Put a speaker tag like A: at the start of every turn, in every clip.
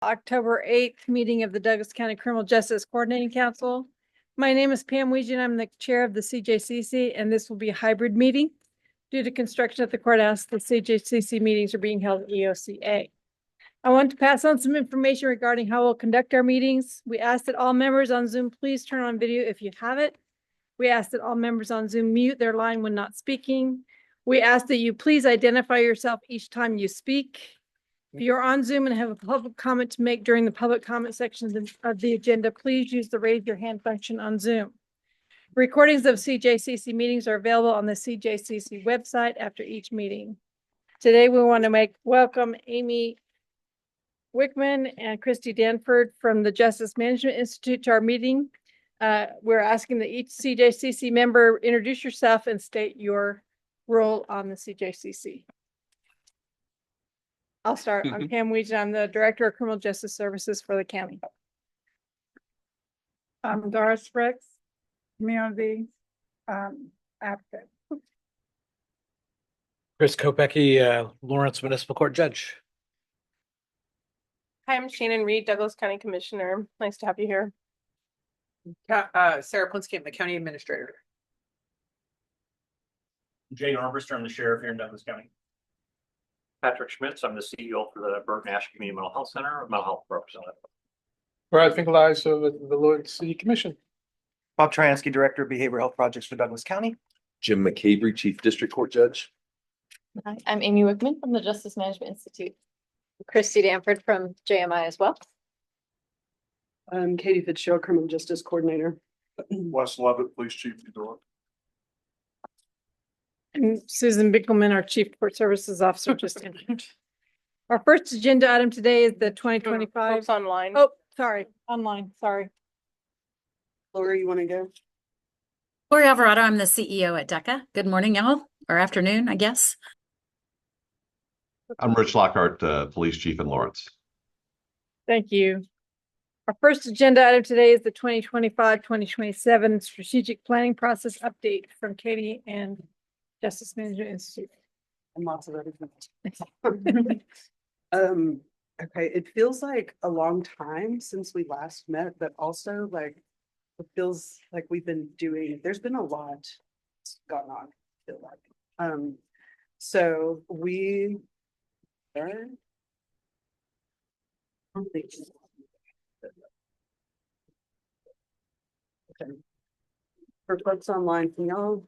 A: October 8th meeting of the Douglas County Criminal Justice Coordinating Council. My name is Pam Weegan. I'm the chair of the CJCC, and this will be a hybrid meeting. Due to construction at the courthouse, the CJCC meetings are being held at EOCA. I want to pass on some information regarding how we'll conduct our meetings. We ask that all members on Zoom please turn on video if you have it. We ask that all members on Zoom mute their line when not speaking. We ask that you please identify yourself each time you speak. If you're on Zoom and have a public comment to make during the public comment sections of the agenda, please use the raise your hand function on Zoom. Recordings of CJCC meetings are available on the CJCC website after each meeting. Today, we want to welcome Amy Wickman and Christy Danford from the Justice Management Institute to our meeting. We're asking that each CJCC member introduce yourself and state your role on the CJCC. I'll start. I'm Pam Weegan. I'm the Director of Criminal Justice Services for the county.
B: I'm Doris Fricks, community advocate.
C: Chris Kopecki, Lawrence Municipal Court Judge.
D: Hi, I'm Shannon Reed, Douglas County Commissioner. Nice to have you here.
E: Sarah Plinsky, I'm the County Administrator.
F: Jane Armbruster, I'm the sheriff here in Douglas County. Patrick Schmitz, I'm the CEO for the Burton Ash Community Mental Health Center, mental health representative.
C: Brad Finkeleyes with the Lord City Commission.
G: Bob Troyansky, Director of Behavioral Health Projects for Douglas County.
H: Jim McCabery, Chief District Court Judge.
I: Hi, I'm Amy Wickman from the Justice Management Institute.
J: Christy Danford from JMI as well.
K: I'm Katie Fitzgerald, Criminal Justice Coordinator.
L: Wes Lovett, Police Chief.
A: And Susan Bickelman, our Chief Court Services Officer, just entered. Our first agenda item today is the 2025.
D: Folks online.
A: Oh, sorry, online. Sorry.
K: Laura, you want to go?
M: Lori Alvarado, I'm the CEO at DECA. Good morning, y'all, or afternoon, I guess.
L: I'm Rich Lockhart, Police Chief in Lawrence.
A: Thank you. Our first agenda item today is the 2025-2027 strategic planning process update from Katie and Justice Management Institute.
K: And lots of everything. Okay, it feels like a long time since we last met, but also like it feels like we've been doing, there's been a lot gone on, I feel like. So we are okay. For folks online, can y'all,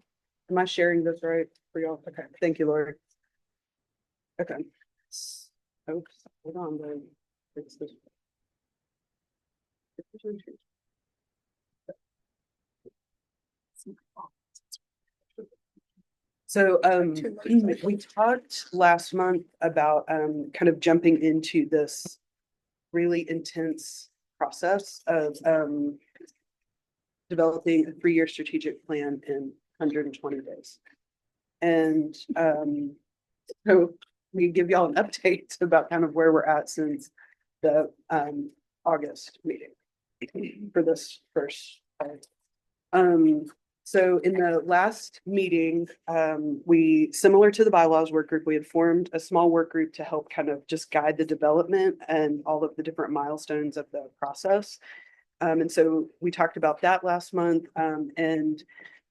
K: am I sharing this right for y'all? Okay, thank you, Lori. Okay. Oops, hold on, then. It's this. So we talked last month about kind of jumping into this really intense process of developing a 3-year strategic plan in 120 days. And so we give y'all an update about kind of where we're at since the August meeting for this first part. So in the last meeting, we, similar to the bylaws work group, we had formed a small work group to help kind of just guide the development and all of the different milestones of the process. And so we talked about that last month, and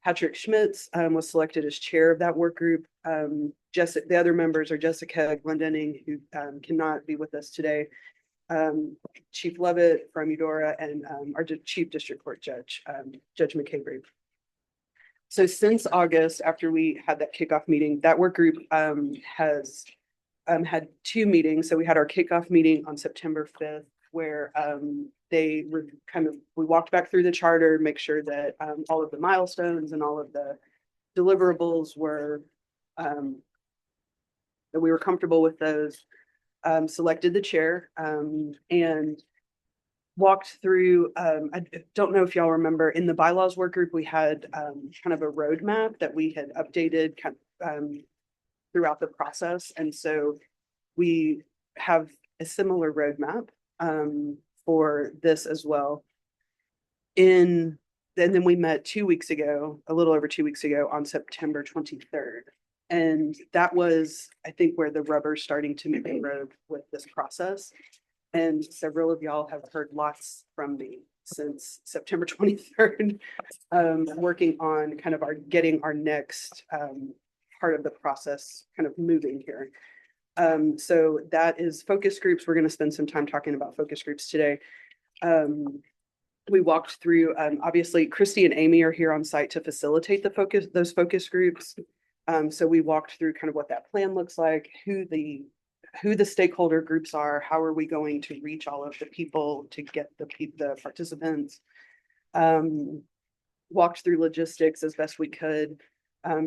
K: Patrick Schmitz was selected as chair of that work group. The other members are Jessica Glendenning, who cannot be with us today, Chief Lovett from Eudora, and our Chief District Court Judge, Judge McCabery. So since August, after we had that kickoff meeting, that work group has had 2 meetings. So we had our kickoff meeting on September 5th, where they were we walked back through the charter, make sure that all of the milestones and all of the deliverables were, that we were comfortable with those, selected the chair, and walked through, I don't know if y'all remember, in the bylaws work group, we had kind of a roadmap that we had updated throughout the process. And so we have a similar roadmap for this as well. And then we met 2 weeks ago, a little over 2 weeks ago, on September 23rd. And that was, I think, where the rubber's starting to meet the road with this process. And several of y'all have heard lots from me since September 23rd, working on kind of getting our next part of the process kind of moving here. So that is focus groups. We're going to spend some time talking about focus groups today. We walked through, obviously Christy and Amy are here on site to facilitate those focus groups. So we walked through kind of what that plan looks like, who the stakeholder groups are, how are we going to reach all of the people to get the participants. Walked through logistics as best we could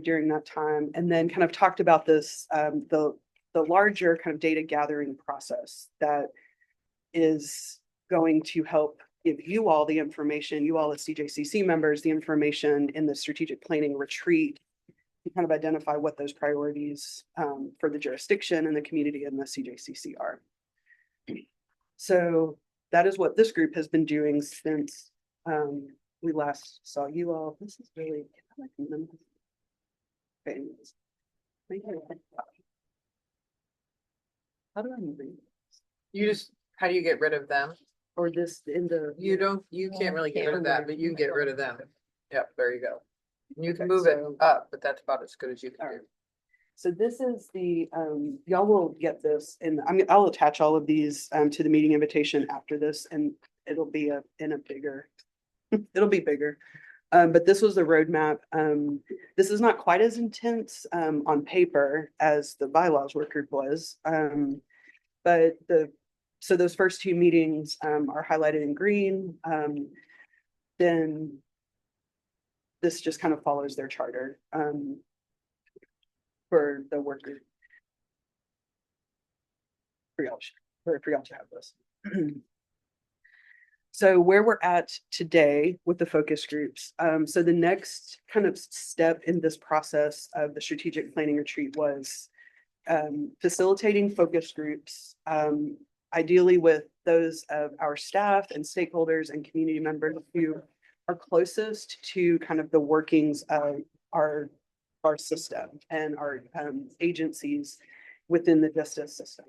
K: during that time, and then kind of talked about this, the larger kind of data gathering process that is going to help give you all the information, you all as CJCC members, the information in the strategic planning retreat to kind of identify what those priorities for the jurisdiction and the community and the CJCC are. So that is what this group has been doing since we last saw you all. This is really, okay. How do I move it?
B: You just, how do you get rid of them?
K: Or this in the.
B: You can't really get rid of that, but you can get rid of them. Yep, there you go. You can
K: Okay,
B: move it
K: so-
B: up, but that's about as good as you can do.
K: So this is the, y'all will get this, and I'll attach all of these to the meeting invitation after this, and it'll be bigger. It'll be bigger. But this was the roadmap. This is not quite as intense on paper as the bylaws work group was. But so those first two meetings are highlighted in green. Then this just kind of follows their charter for the work group. For y'all to have this. So where we're at today with the focus groups. So the next kind of step in this process of the strategic planning retreat was facilitating focus groups, ideally with those of our staff and stakeholders and community members who are closest to kind of the workings of our system and our agencies within the justice system.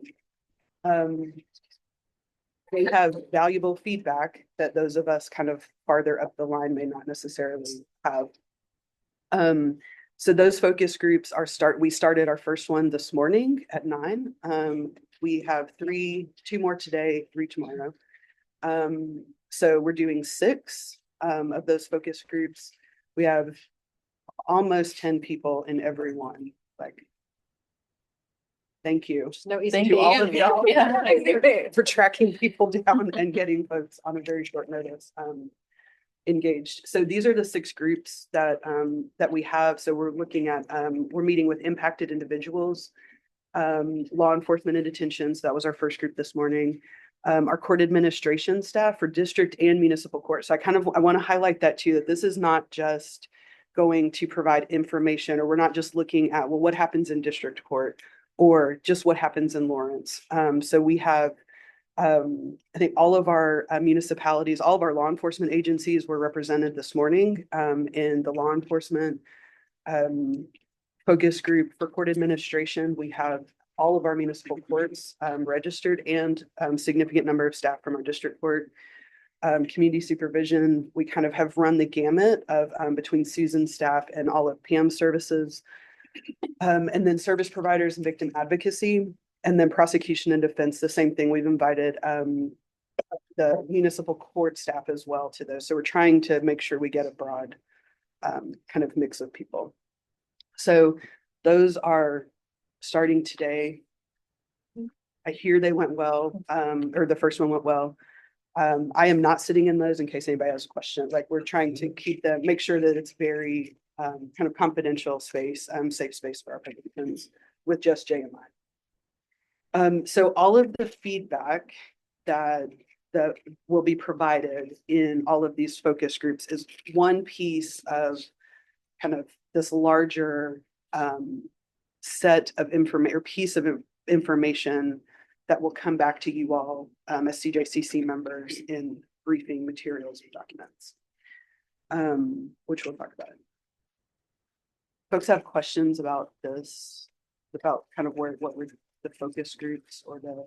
K: They have valuable feedback that those of us kind of farther up the line may not necessarily have. So those focus groups we started our first one this morning at 9. We have 2 more today, 3 tomorrow. So we're doing 6 of those focus groups. We have almost 10 people in every one. Like, thank you.
J: No easy
I: Thank
K: To all
J: feat.
K: of y'all
I: Yeah.
K: for tracking people down and getting folks on a very short notice engaged. So these are the 6 groups that we have. So we're looking at we're meeting with impacted individuals, law enforcement and detentions. That was our first group this morning. Our court administration staff for district and municipal court. So I want to highlight that too, that this is not just going to provide information, or we're not just looking at, well, what happens in district court or just what happens in Lawrence. So we have, I think all of our municipalities, all of our law enforcement agencies were represented this morning in the law enforcement focus group. For court administration. We have all of our municipal courts registered, and significant number of staff from our district court. Community supervision, we kind of have run the gamut of between Susan's staff and all of Pam's services. And then service providers and victim advocacy, and then prosecution and defense, the same thing. We've invited the municipal court staff as well to those. So we're trying to make sure we get a broad kind of mix of people. So those are starting today. I hear they went well, or the first one went well. I am not sitting in those in case anybody has a question. Like, we're trying to keep them, make sure that it's very kind of confidential space, safe space for our participants with just JMI. So all of the feedback that will be provided in all of these focus groups is one piece of kind of this larger set of information, or piece of information that will come back to you all as CJCC members in briefing materials and documents, which we'll talk about. Folks have questions about this, about kind of what were the focus groups or the.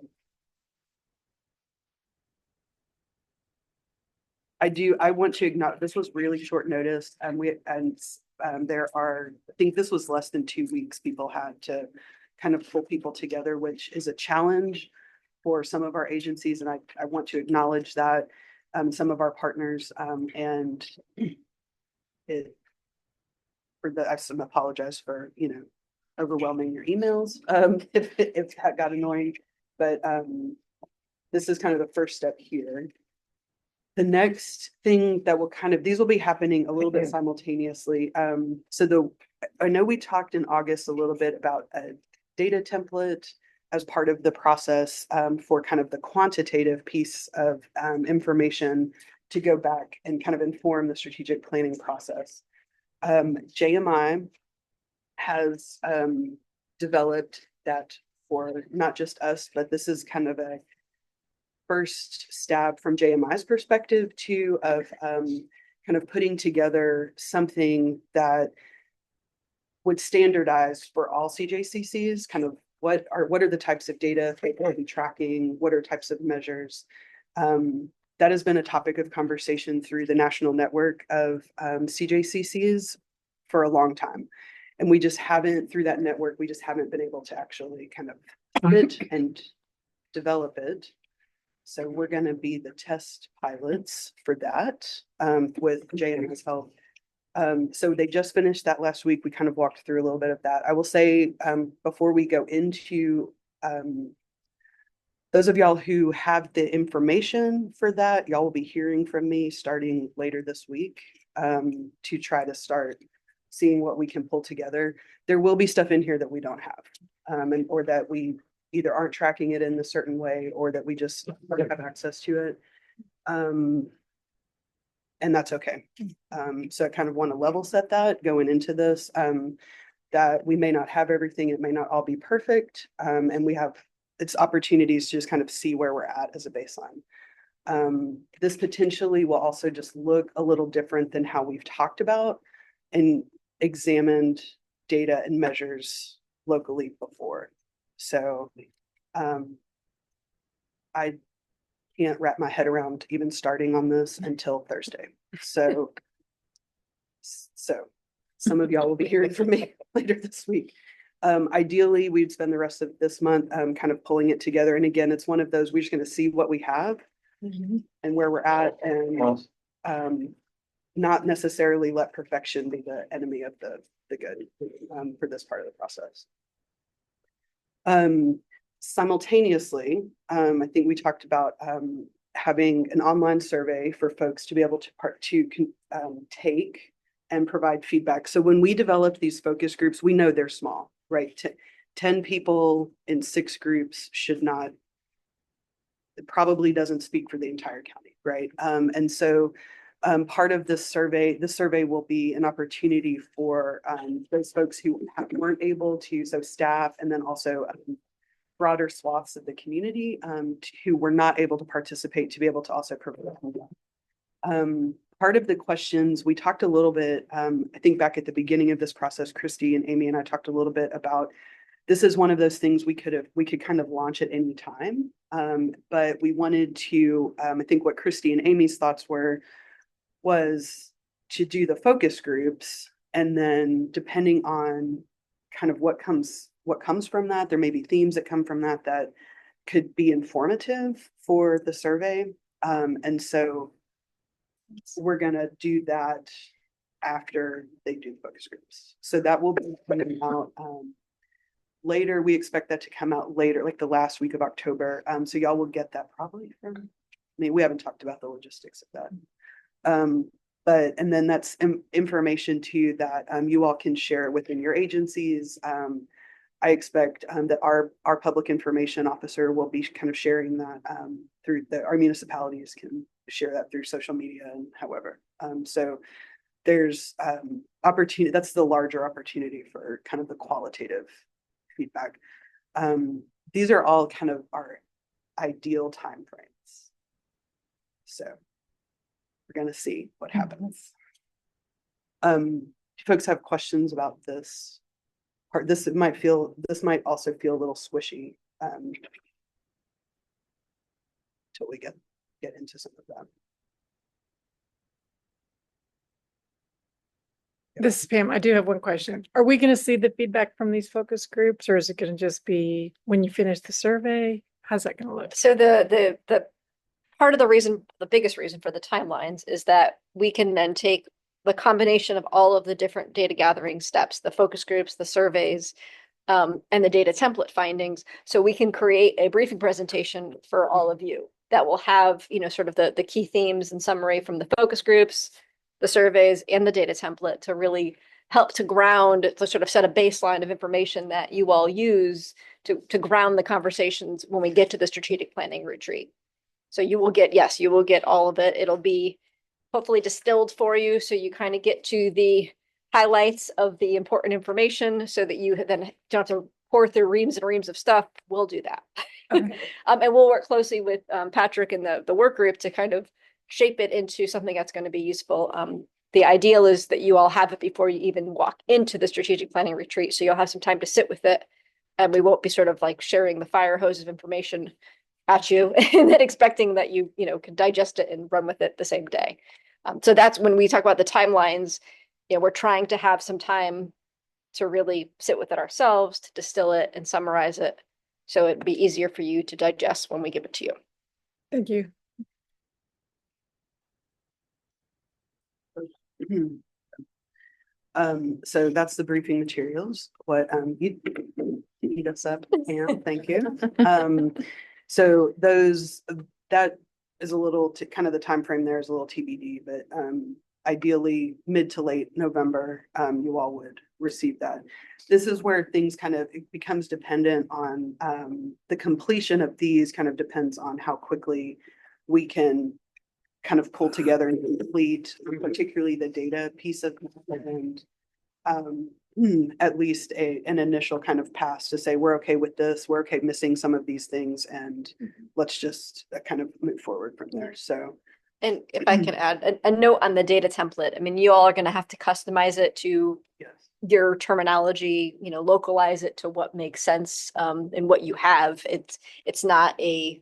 K: I want to acknowledge, this was really short notice and there are, I think this was less than 2 weeks people had to kind of pull people together, which is a challenge for some of our agencies. And I want to acknowledge that, some of our partners, and it, I apologize for, overwhelming your emails, if that got annoying, but, this is kind of the first step here. The next thing that will these will be happening a little bit simultaneously. I know we talked in August a little bit about a data template as part of the process, for kind of the quantitative piece of, information to go back and kind of inform the strategic planning process. JMI has, developed that for not just us, but this is kind of a first stab from JMI's perspective too, of kind of putting together something that would standardize for all CJCCs, kind of what are the types of data they will be tracking, what are types of measures. That has been a topic of conversation through the national network of CJCCs for a long time. And we just haven't, through that network, we just haven't been able to actually kind of fit and develop it. So we're going to be the test pilots for that, with JMI's help. So they just finished that last week. We kind of walked through a little bit of that. I will say, before we go into, those of y'all who have the information for that, y'all will be hearing from me starting later this week, to try to start seeing what we can pull together. There will be stuff in here that we don't have, or that we either aren't tracking it in a certain way, or that we just don't have access to it. And that's okay. So I kind of want to level set that going into this, that we may not have everything, it may not all be perfect. And we have, it's opportunities to just kind of see where we're at as a baseline. This potentially will also just look a little different than how we've talked about and examined data and measures locally before. So, I can't wrap my head around even starting on this until Thursday. So some of y'all will be hearing from me later this week. Ideally, we'd spend the rest of this month, kind of pulling it together. And again, it's one of those, we're just going to see what we have and where we're at, and, not necessarily let perfection be the enemy of the good, for this part of the process. Simultaneously, I think we talked about, having an online survey for folks to be able to take and provide feedback. So when we develop these focus groups, we know they're small, right? 10 people in 6 groups should not, it probably doesn't speak for the entire county, right? And so part of this survey will be an opportunity for those folks who weren't able to, so staff, and then also broader swaths of the community who were not able to participate, to be able to also provide. Part of the questions, we talked a little bit, I think back at the beginning of this process, Christy and Amy and I talked a little bit about, this is one of those things we could kind of launch at any time. But we wanted to, I think what Christy and Amy's thoughts was to do the focus groups, and then depending on kind of what comes from that, there may be themes that come from that that could be informative for the survey. And so we're gonna do that after they do focus groups. So that will be coming out later. We expect that to come out later, like the last week of October. So y'all will get that probably from, I mean, we haven't talked about the logistics of that. But, and then that's information too that you all can share within your agencies. I expect that our public information officer will be kind of sharing that through our municipalities can share that through social media and however. So there's opportunity, that's the larger opportunity for kind of the qualitative feedback. These are all kind of our ideal timeframes. So we're going to see what happens. Do folks have questions about this part? This might also feel a little squishy until we get into some of that.
A: This is Pam. I do have one question. Are we going to see the feedback from these focus groups, or is it going to just be when you finish the survey? How's that going to look?
J: So the part of the reason, the biggest reason for the timelines is that we can then take the combination of all of the different data gathering steps, the focus groups, the surveys, and the data template findings. So we can create a briefing presentation for all of you that will have, you know, sort of the key themes and summary from the focus groups, the surveys, and the data template to really help to ground, to sort of set a baseline of information that you all use to ground the conversations when we get to the strategic planning retreat. So you will get, yes, you will get all of it. It'll be hopefully distilled for you. So you kind of get to the highlights of the important information so that you then don't have to pour through reams and reams of stuff. We'll do that.
A: Okay.
J: And we'll work closely with Patrick and the work group to kind of shape it into something that's going to be useful. The ideal is that you all have it before you even walk into the strategic planning retreat. So you'll have some time to sit with it, and we won't be sort of like sharing the fire hose of information at you and then expecting that you know, can digest it and run with it the same day. So that's when we talk about the timelines, you know, we're trying to have some time to really sit with it ourselves, to distill it and summarize it. So it'd be easier for you to digest when we give it to you.
A: Thank you.
K: So that's the briefing materials. What you eat us up, Pam, thank you. So those, that is a little kind of the time frame there is a little TBD, but ideally mid to late November, you all would receive that. This is where things kind of, it becomes dependent on the completion of these kind of depends on how quickly we can kind of pull together and complete, particularly the data piece of it, and at least an initial kind of pass to say, we're okay with this, we're okay missing some of these things, and let's just kind of move forward from there. So.
J: And if I can add a note on the data template, I mean, you all are going to have to customize it to
K: Yes.
J: your terminology, you know, localize it to what makes sense in what you have. It's not a,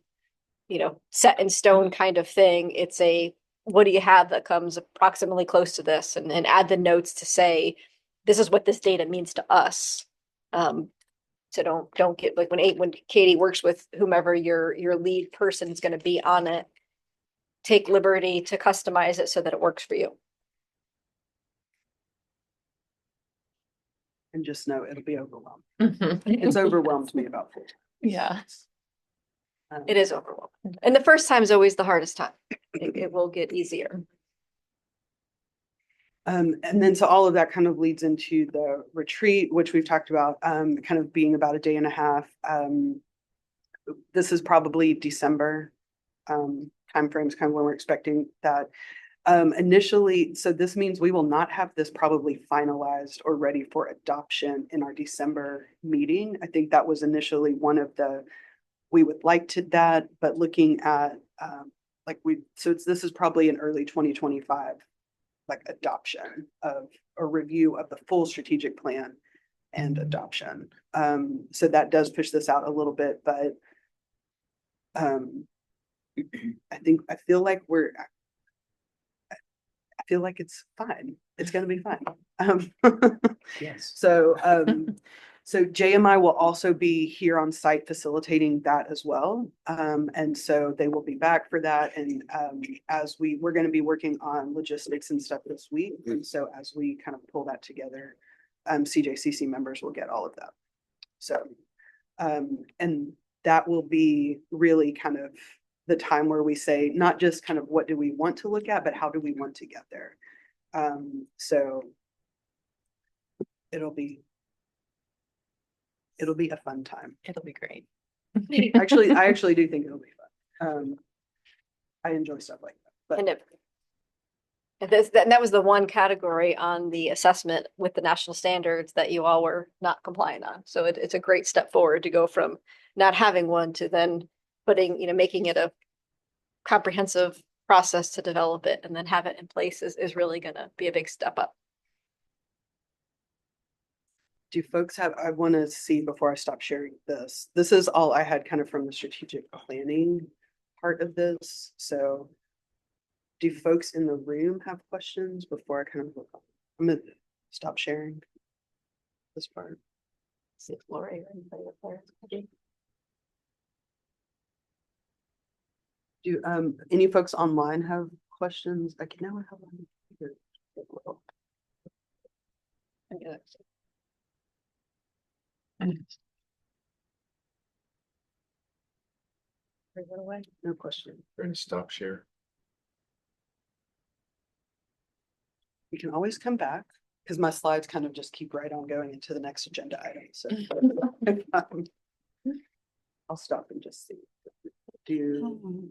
J: you know, set in stone kind of thing. It's a, what do you have that comes approximately close to this, and add the notes to say, this is what this data means to us. So don't get like when Katie works with whomever your lead person is going to be on it, take liberty to customize it so that it works for you.
K: And just know it'll be overwhelmed. It's overwhelmed me about 4 times.
I: Yeah.
J: It is overwhelming. And the first time is always the hardest time. It will get easier.
K: And then so all of that kind of leads into the retreat, which we've talked about, kind of being about a day and a half. This is probably December timeframes, kind of when we're expecting that. Initially, so this means we will not have this probably finalized or ready for adoption in our December meeting. I think that was initially one of the, we would like to that, but looking at this is probably an early 2025 like adoption of a review of the full strategic plan and adoption. So that does push this out a little bit, but I feel like it's fine. It's going to be fine.
G: Yes.
K: So JMI will also be here on site facilitating that as well. And so they will be back for that. And as we're going to be working on logistics and stuff this week. And so as we kind of pull that together, CJCC members will get all of that. So, and that will be really kind of the time where we say, not just kind of what do we want to look at, but how do we want to get there? So it'll be a fun time.
I: It'll be great.
K: I actually do think it'll be fun. I enjoy stuff like that.
J: And that was the one category on the assessment with the national standards that you all were not compliant on. So it's a great step forward to go from not having one to then putting, making it a comprehensive process to develop it and then have it in place is really going to be a big step up.
K: Do folks have, I want to see before I stop sharing this. This is all I had kind of from the strategic planning part of this. So do folks in the room have questions before I kind of look on? I'm going to stop sharing this part.
J: See if Lori or anybody up there.
K: Do any folks online have questions? I can now have one. No question.
H: Trying to stop share.
K: We can always come back because my slides kind of just keep right on going into the next agenda item. So I'll stop and just see. Do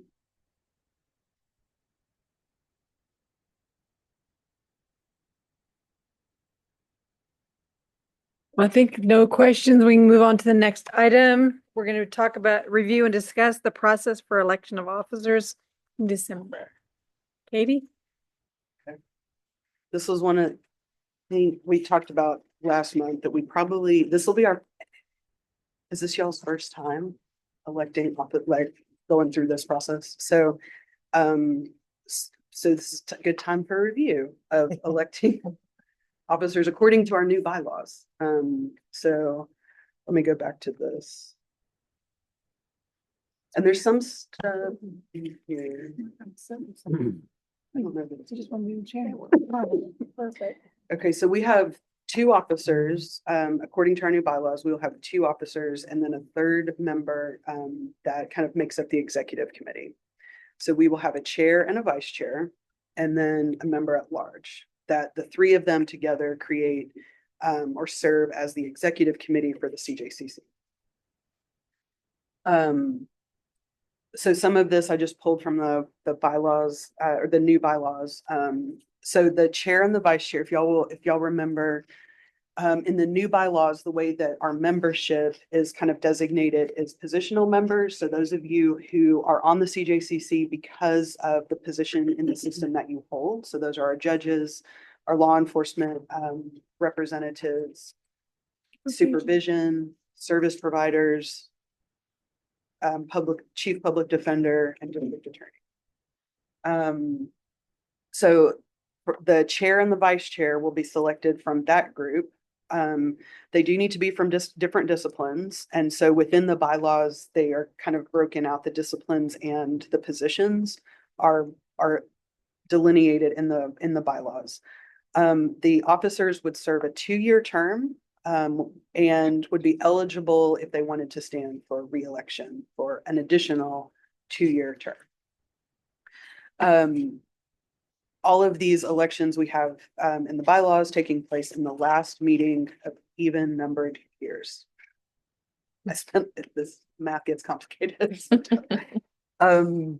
A: I think no questions. We can move on to the next item. We're going to talk about review and discuss the process for election of officers in December. Katie?
K: this was one of the we talked about last month that we probably this will be our. Is this y'all's first time electing like going through this process? So, so this is a good time for a review of electing officers according to our new bylaws. So let me go back to this. And there's some stuff in here. I don't know.
A: Perfect.
K: Okay, so we have two officers, according to our new bylaws, we will have two officers and then a third member, that kind of makes up the executive committee. So we will have a chair and a vice chair, and then a member at large, that the three of them together create, or serve as the executive committee for the CJCC. So some of this I just pulled from the bylaws, or the new bylaws. So the chair and the vice chair, if y'all remember, in the new bylaws, the way that our membership is kind of designated is positional members. So those of you who are on the CJCC because of the position in the system that you hold. So those are our judges, our law enforcement representatives, supervision, service providers, chief public defender, and district attorney. So the chair and the vice chair will be selected from that group. They do need to be from different disciplines. And so within the bylaws, they are kind of broken out. The disciplines and the positions are delineated in the bylaws. The officers would serve a 2-year term, and would be eligible if they wanted to stand for re-election for an additional 2-year term. All of these elections we have in the bylaws taking place in the last meeting of even numbered years. This math gets complicated. So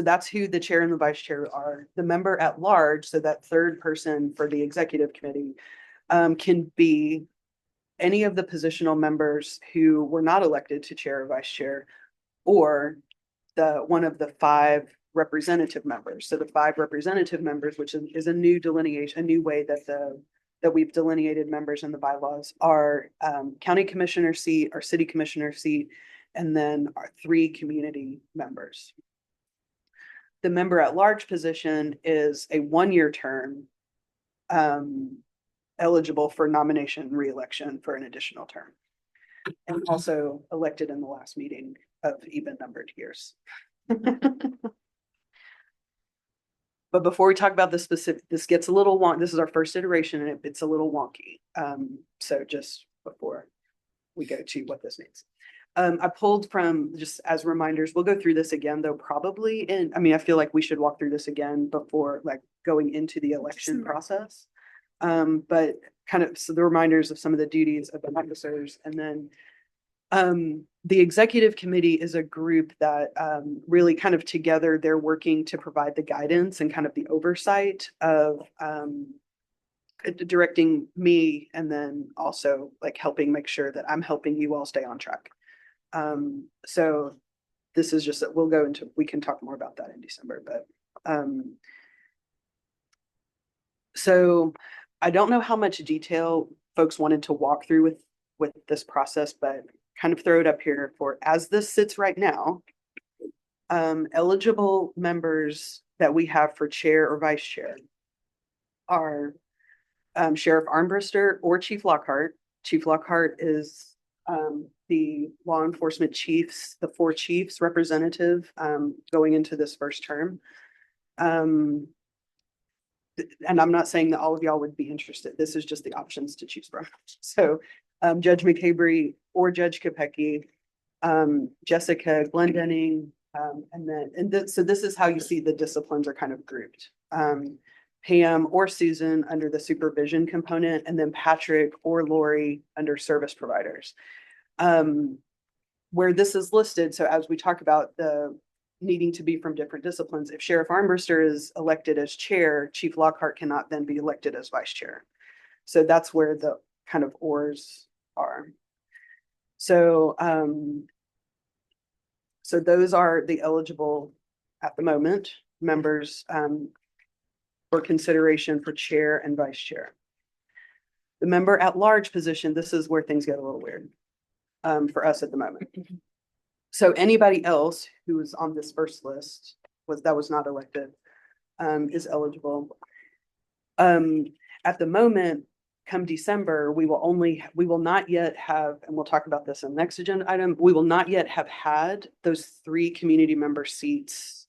K: that's who the chair and the vice chair are. The member at large, so that third person for the executive committee, can be any of the positional members who were not elected to chair or vice chair, or one of the 5 representative members. So the 5 representative members, which is a new delineation, a new way that we've delineated members in the bylaws, are county commissioner seat or city commissioner seat, and then our 3 community members. The member at large position is a 1-year term, eligible for nomination re-election for an additional term, and also elected in the last meeting of even numbered years. But before we talk about the specific, this gets a little wonky. This is our first iteration and it's a little wonky. So just before we go to what this means. I pulled from, just as reminders, we'll go through this again though, probably I feel like we should walk through this again before like going into the election process. But kind of so the reminders of some of the duties of the officers, and then the executive committee is a group that really kind of together they're working to provide the guidance and kind of the oversight of directing me, and then also like helping make sure that I'm helping you all stay on track. So this is just that we can talk more about that in December, but so I don't know how much detail folks wanted to walk through with this process, but kind of throw it up here for, as this sits right now, eligible members that we have for chair or vice chair are Sheriff Armbruster or Chief Lockhart. Chief Lockhart is the law enforcement chiefs, the 4 chiefs representative going into this first term. And I'm not saying that all of y'all would be interested. This is just the options to choose from. So Judge McCabery or Judge Kopecki, Jessica Glendenning, so this is how you see the disciplines are kind of grouped. Pam or Susan under the supervision component, and then Patrick or Lori under service providers. Where this is listed, so as we talk about the needing to be from different disciplines, if Sheriff Armbruster is elected as chair, Chief Lockhart cannot then be elected as vice chair. So that's where the kind of oars are. So, so those are the eligible at the moment members for consideration for chair and vice chair. The member at large position, this is where things get a little weird for us at the moment. So anybody else who is on this first list that was not elected is eligible. At the moment, come December, we will not yet have, and we'll talk about this in the next agenda item, we will not yet have had those 3 community member seats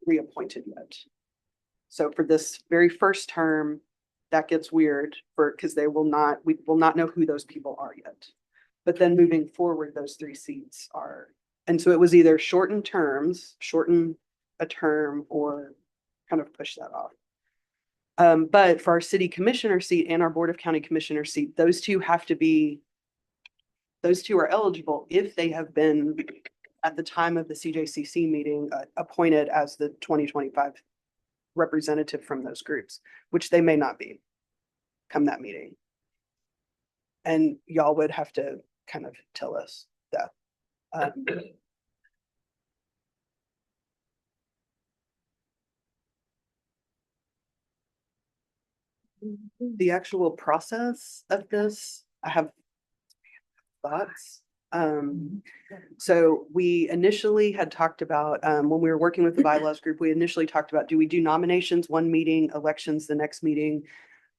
K: reappointed yet. So for this very first term, that gets weird because we will not know who those people are yet. But then moving forward, those 3 seats are, and so it was either shorten a term, or kind of push that off. But for our city commissioner seat and our board of county commissioner seat, those two are eligible if they have been at the time of the CJCC meeting appointed as the 2025 representative from those groups, which they may not be come that meeting. And y'all would have to kind of tell us that. The actual process of this, I have thoughts. So we initially had talked about, when we were working with the bylaws group, we initially talked about, do we do nominations one meeting, elections the next meeting?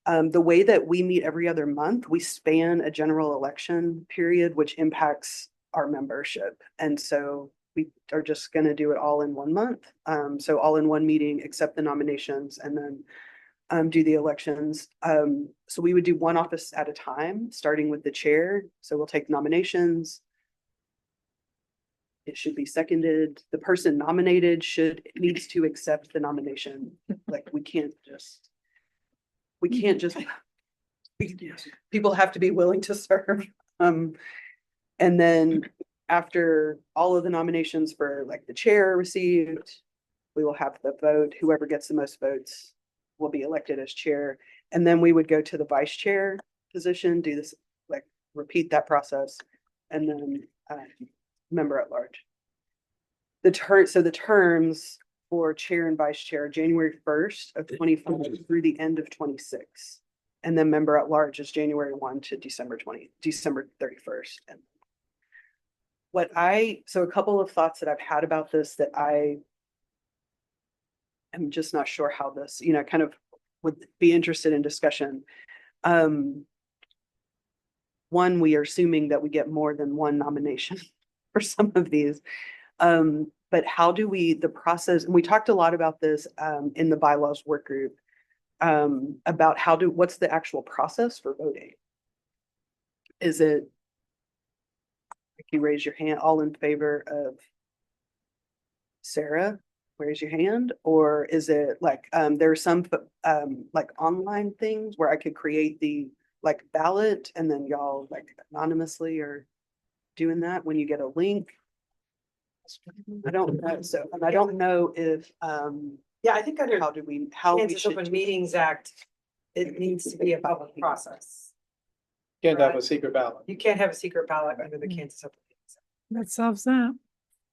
K: The way that we meet every other month, we span a general election period, which impacts our membership. And so we are just going to do it all in 1 month. So all in one meeting, except the nominations, and then do the elections. So we would do one office at a time, starting with the chair. So we'll take nominations. It should be seconded. The person nominated needs to accept the nomination. Like we can't just, people have to be willing to serve. And then after all of the nominations for like the chair are received, we will have the vote. Whoever gets the most votes will be elected as chair. And then we would go to the vice chair position, do this, like repeat that process, and then member at large. So the terms for chair and vice chair, January 1st of 25 through the end of 26. And then member at large is January 1 to December 31st. And so a couple of thoughts that I've had about this that I am just not sure how this, kind of would be interested in discussion. One, we are assuming that we get more than one nomination for some of these. But how do the process, and we talked a lot about this in the bylaws work group, about what's the actual process for voting? Is it, like you raise your hand, all in favor of Sarah, raise your hand? Or is it like, there are some like online things where I could create the like ballot and then y'all like anonymously are doing that when you get a link? I don't know. So, and I don't know if,
B: Yeah, I think under
K: how we
B: Kansas
K: should
B: Open Meetings Act, it needs to be a public process.
C: Can't have a secret ballot.
B: You can't have a secret ballot under the Kansas Open Meetings Act.
A: That solves that.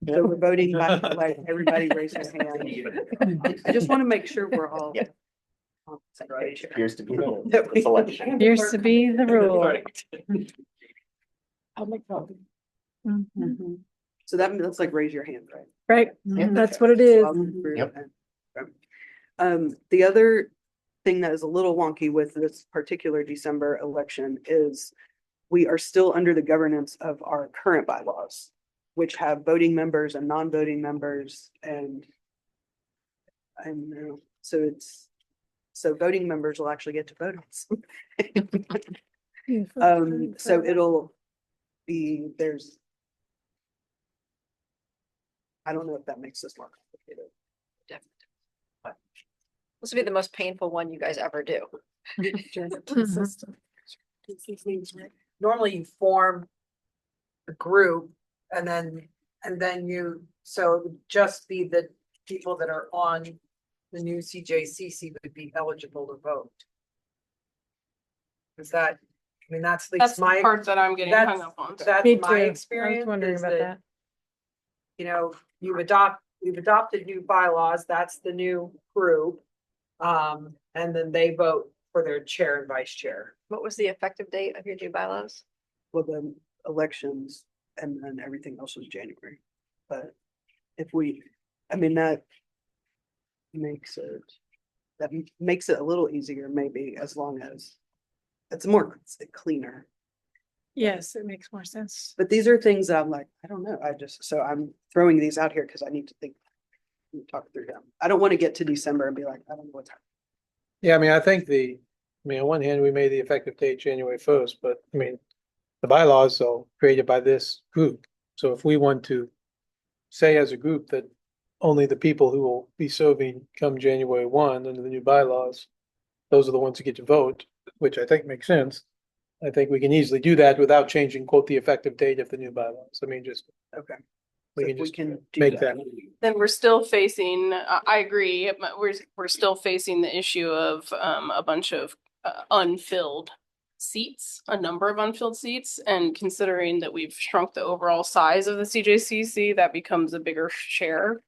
K: So we're voting by, like, everybody raise their hand. I just want to make sure we're all.
G: Yeah.
K: on the same page here.
G: Appears to be
K: That we-
G: the selection.
A: Appears to be the rule.
K: Mhm. So that's like raise your hand, right?
A: Right,
G: Yep.
A: that's what it is.
K: Walk through
G: Yep.
K: and- The other thing that is a little wonky with this particular December election is we are still under the governance of our current bylaws, which have voting members and non-voting members and I know, so voting members will actually get to vote on something. So it'll be, I don't know if that makes this more complicated.
J: This will be the most painful one you guys ever do.
B: Normally you form a group and then so it would just be the people that are on the new CJCC would be eligible to vote. Is that, I mean, that's at
D: That's
B: least
D: the
B: my,
D: part that I'm getting
B: that's-
D: hung up on.
B: that's
A: Me
B: my
A: too. I was
B: experience.
A: wondering
B: is
A: about that.
B: You know, we've adopted new bylaws, that's the new group. And then they vote for their chair and vice chair.
J: What was the effective date of your new bylaws?
K: Well, the elections and then everything else was January. But if we, I mean, that makes it a little easier, maybe, as long as it's more cleaner.
A: Yes, it makes more sense.
K: But these are things that I'm like, I don't know. So I'm throwing these out here because I need to talk through them. I don't want to get to December and be like, I don't know what's happening.
C: Yeah, I mean, on one hand, we made the effective date January 1st, but I mean, the bylaws are created by this group. So if we want to say as a group that only the people who will be serving come January 1 under the new bylaws, those are the ones who get to vote, which I think makes sense. I think we can easily do that without changing, quote, the effective date of the new bylaws. I mean, just,
K: Okay.
C: we
K: So
C: can
K: if we
C: just
K: can do
C: make that.
D: Then we're still facing, I agree, but we're still facing the issue of a bunch of unfilled seats, a number of unfilled seats, and considering that we've shrunk the overall size of the CJCC, that becomes a bigger share.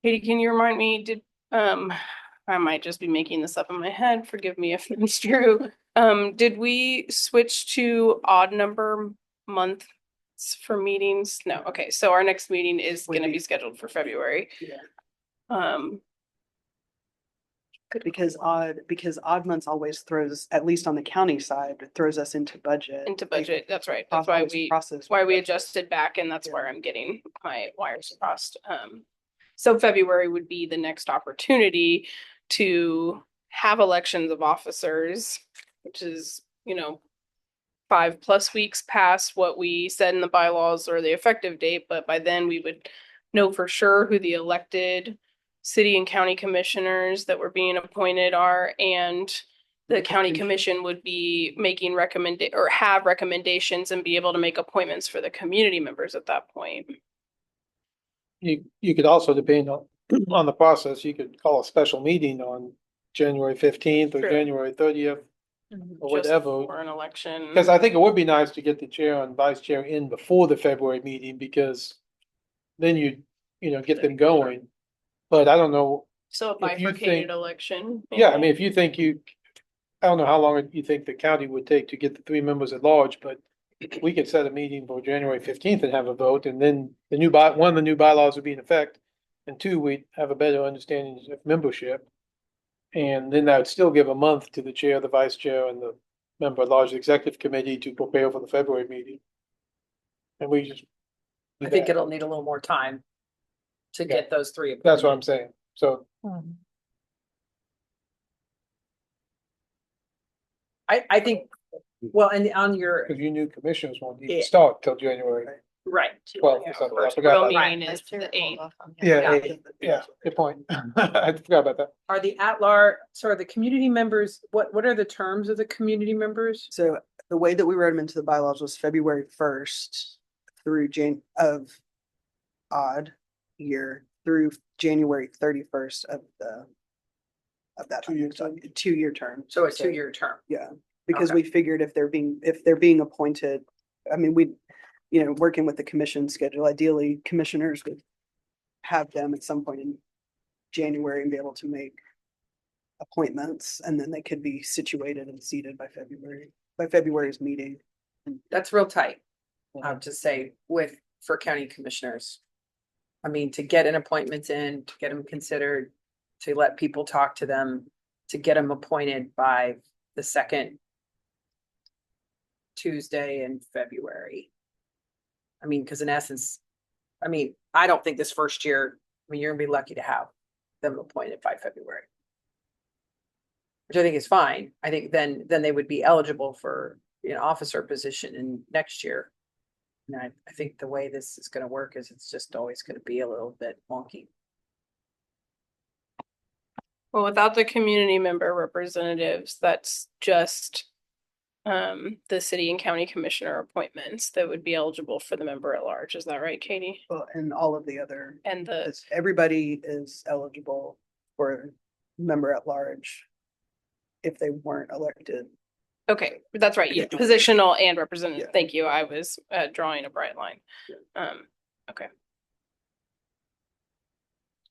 D: Katie, can you remind me, I might just be making this up in my head, forgive me if it's true. Did we switch to odd number months for meetings? No, okay, so our next meeting is
K: Would
D: gonna
K: be-
D: be scheduled for February.
K: Yeah. Because odd months always throws, at least on the county side, it throws us into budget.
D: Into budget, that's right, that's why we adjusted back, and that's where I'm getting my wires crossed. So February would be the next opportunity to have elections of officers, which is, 5+ weeks past what we said in the bylaws or the effective date, but by then we would know for sure who the elected city and county commissioners that were being appointed are, and the county commission would be making have recommendations and be able to make appointments for the community members at that point.
C: You could also, depend on the process, you could call a special meeting on January 15th or
D: True.
C: January 30th or
D: Just
C: whatever.
D: for an election.
C: Because I think it would be nice to get the chair and vice chair in before the February meeting, because then you get them going. But I don't know,
D: So a
C: if you
D: bifurcated
C: think-
D: election.
C: yeah, I
D: maybe?
C: mean, if you think I don't know how long you think the county would take to get the 3 members at large, but we could set a meeting for January 15th and have a vote, and then the new bylaws would be in effect. And 2, we'd have a better understanding of membership. And then that would still give a month to the chair, the vice chair, and the member at large executive committee to prepare for the February meeting. And we just.
B: I think it'll need a little more time to get those three.
C: That's what I'm saying. So
B: I think, well, and on your,
C: because you knew commissioners won't even
B: Yeah.
C: start till January
B: right.
C: 12th or something. I
D: First
C: forgot
D: real
C: about that.
D: meeting is the 8th.
C: Yeah, good point. I forgot about that.
B: Are the the community members, what are the terms of the community members?
K: So the way that we wrote them into the bylaws was February 1st through of odd year through January 31st of that
C: 2-year term.
K: 2-year term.
B: So a 2-year term.
K: Yeah, because
B: Okay.
K: we figured if they're being appointed, I mean, working with the commission schedule, ideally commissioners would have them at some point in January and be able to make appointments, and then they could be situated and seated by February's meeting.
B: That's real tight, I have to say, for county commissioners. I mean, to get an appointments in, to get them considered, to let people talk to them, to get them appointed by the second Tuesday in February. I mean, because in essence, I mean, I don't think this first year, I mean, you're gonna be lucky to have them appointed by February. Which I think is fine. I think then they would be eligible for an officer position in next year. And I think the way this is gonna work is it's just always gonna be a little bit wonky.
D: Well, without the community member representatives, that's just the city and county commissioner appointments that would be eligible for the member at large. Is that right, Katie?
K: Well, and all of the other,
D: And the,
K: everybody is eligible for member at large if they weren't elected.
D: okay, that's right.
K: Yeah.
D: Positional and representative.
K: Yeah.
D: Thank you. I was drawing a bright line. Okay.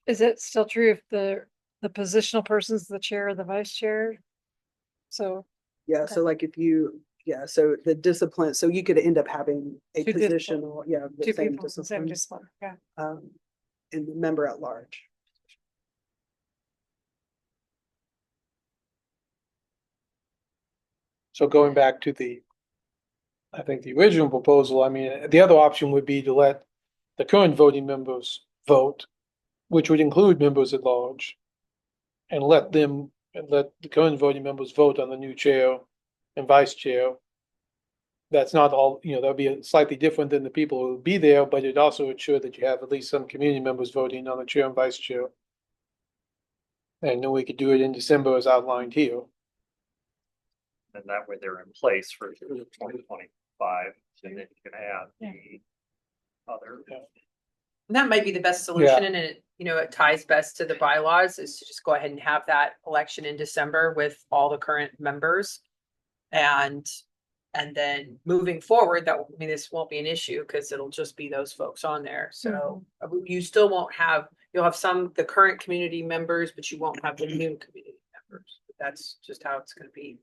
A: Is it still true if the positional person's the chair or the vice chair? So,
K: Yeah, so like if you, yeah, so the discipline, so you could end up having a
A: Two disciplines.
K: positional, yeah, the
A: two
K: same
A: people, same
K: discipline,
A: discipline, yeah.
K: and the member at large.
C: So going back to I think the original proposal, I mean, the other option would be to let the current voting members vote, which would include members at large. And let the current voting members vote on the new chair and vice chair. That's not all, that'll be slightly different than the people who will be there, but it also ensure that you have at least some community members voting on the chair and vice chair. And then we could do it in December as outlined here.
F: And that way they're in place for 2025, and then you can add
A: Yeah.
F: the other.
B: And that might be the best solution, and it ties best to the bylaws, is to just go ahead and have that election in December with all the current members. And then moving forward, this won't be an issue, because it'll just be those folks on there, so you still won't have, you'll have the current community members, but you won't have the new community members. That's just how it's gonna be.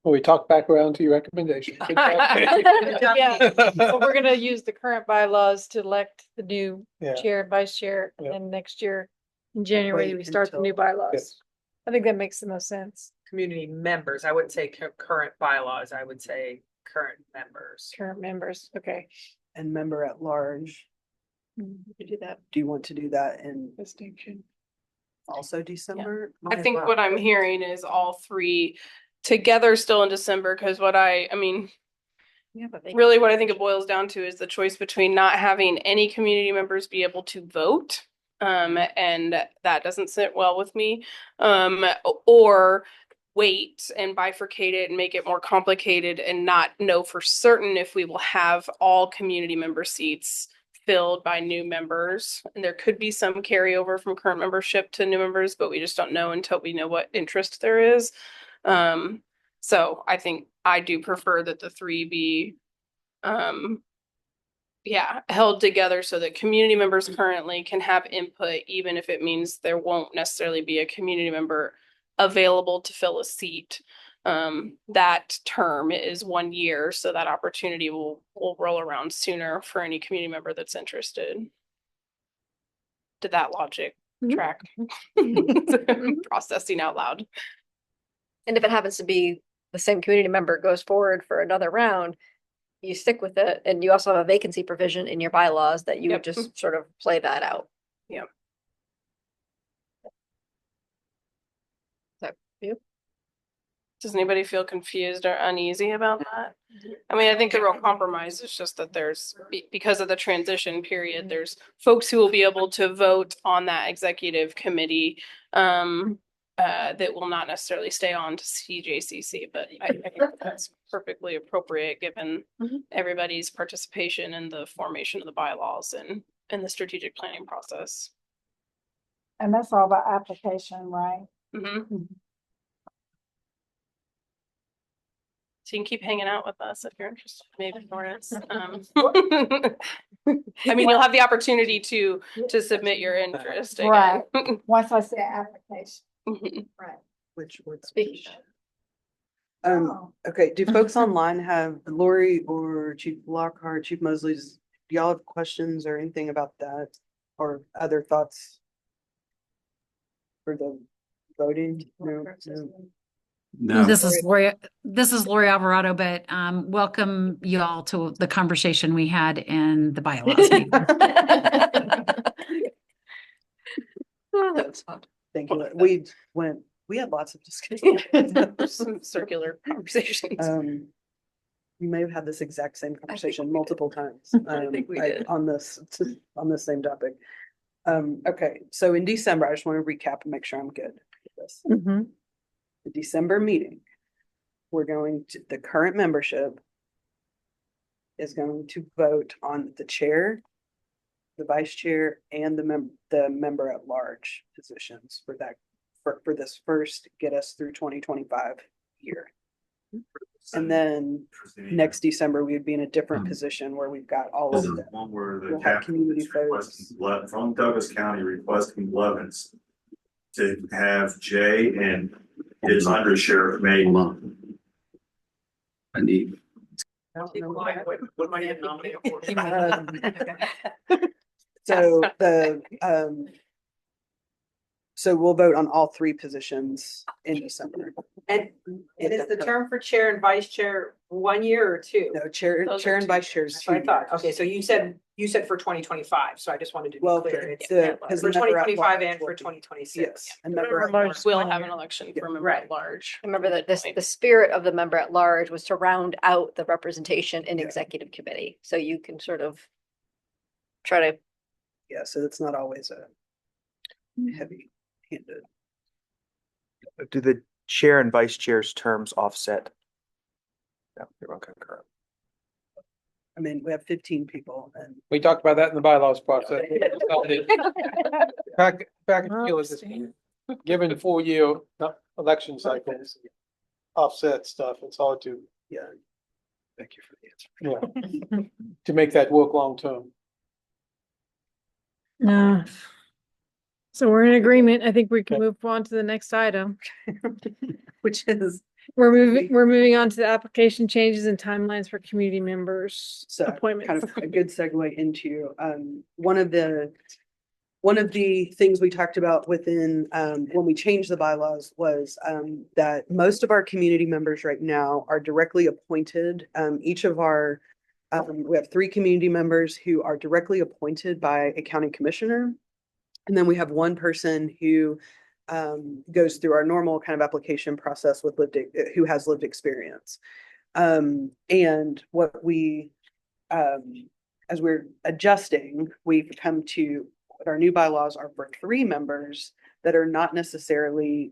C: Well, we talked back around to your recommendation. Good job.
A: Yeah. So we're gonna use the current bylaws to elect the new
C: Yeah.
A: chair and vice chair, and
C: Yeah.
A: then next year in January,
K: Wait
A: we start the new
K: until-
A: bylaws.
C: Yes.
A: I think that makes the most sense.
B: Community members, I wouldn't say current bylaws, I would say current members.
A: Current members, okay.
K: And member at large,
A: We could do that
K: do you want to do that in
A: distinction.
K: also December?
D: I think what I'm hearing is all three together still in December, because
A: Yeah, but they.
D: really what I think it boils down to is the choice between not having any community members be able to vote. And that doesn't sit well with me. Or wait and bifurcate it and make it more complicated and not know for certain if we will have all community member seats filled by new members. And there could be some carryover from current membership to new members, but we just don't know until we know what interest there is. So I think I do prefer that the three be held together so that community members currently can have input, even if it means there won't necessarily be a community member available to fill a seat. That term is 1 year, so that opportunity will roll around sooner for any community member that's interested. Did that logic track? Processing out loud.
J: And if it happens to be the same community member goes forward for another round, you stick with it, and you also have a vacancy provision in your bylaws that you would
D: Yep.
J: just sort of play that out.
D: Yep.
J: So, you?
D: Does anybody feel confused or uneasy about that? I think the real compromise is just that because of the transition period, there's folks who will be able to vote on that executive committee that will not necessarily stay on to CJCC, but I think that's perfectly appropriate given everybody's participation in the formation of the bylaws and the strategic planning process.
A: And that's all about application, right?
D: So you can keep hanging out with us if you're interested, maybe Lawrence. You'll have the opportunity to submit your interest again.
A: Right. Once I say application. Right.
K: Which would
J: Speak.
K: Okay, do folks online have Lori or Chief Lockhart, Chief Mosley, do y'all have questions or anything about that? Or other thoughts? For the voting? No.
L: No.
M: This is Lori Alvarado, but welcome you all to the conversation we had in the bylaws meeting.
J: Oh, that was fun.
K: Thank you. We had lots of discussion.
D: Some circular conversations.
K: We may have had this exact same conversation
J: we did.
K: multiple times.
J: I think we did.
K: On this same topic. Okay, so in December, I just want to recap and make sure I'm good with this.
A: Mhm.
K: The December meeting, the current membership is going to vote on the chair, the vice chair, and the member at large positions for that, for this first, get us through 2025 year. And then next December, we would be in a different position where we've got all of them.
L: One where the
K: We'll have
L: captain
K: community
L: is requesting
K: folks.
L: blood from Douglas County requesting Blevins to have Jay and his under sheriff made. I need.
B: What am I getting nominated for?
K: So so we'll vote on all three positions in December.
B: And is the term for chair and vice chair 1 year or 2?
K: No, chair
D: Those
K: and
D: are
K: vice
D: two
K: chairs.
B: That's what I
K: 2
B: thought.
K: years.
B: Okay, so you said for 2025, so I just wanted to be
K: Well,
B: clear. It's
K: because
B: for
K: the member at
B: 2025
K: large
B: and for
K: will be-
B: 2026.
K: Yes. And member at
A: Member at
K: large.
D: We'll have an election for member
B: Right.
D: at large.
J: Remember that the spirit of the member at large was to round out the representation in
K: Yeah.
J: executive committee. So you can sort of try to,
K: Yeah, so it's not always a heavy handed.
G: Do the chair and vice chair's terms offset? No, they're on concurrent.
K: I mean, we have 15 people and
C: We talked about that in the bylaws process. Back and feel is given 4-year election cycles, offset stuff, it's hard to,
K: yeah.
G: Thank you for the answer.
C: to make that work long term.
A: No. So we're in agreement. I think we can
C: Okay.
A: move on to the next item.
K: Which is
A: We're moving on to the application changes and timelines for community members
K: so kind
A: appointments.
K: of a good segue into one of the things we talked about within when we changed the bylaws was that most of our community members right now are directly appointed. Each of our we have 3 community members who are directly appointed by a county commissioner. And then we have one person who goes through our normal kind of application process with who has lived experience. And what we, as we're adjusting, we've come to what our new bylaws are for 3 members that are not necessarily,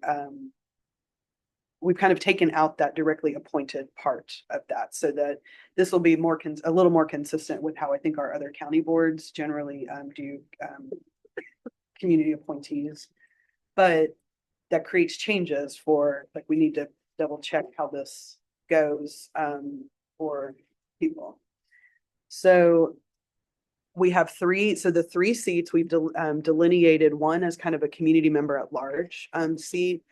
K: we've kind of taken out that directly appointed part of that so that this will be a little more consistent with how I think our other county boards generally do community appointees. But that creates changes for, like, we need to double check how this goes for people. So we have 3, so the 3 seats we've delineated, one as kind of a community member at large seat.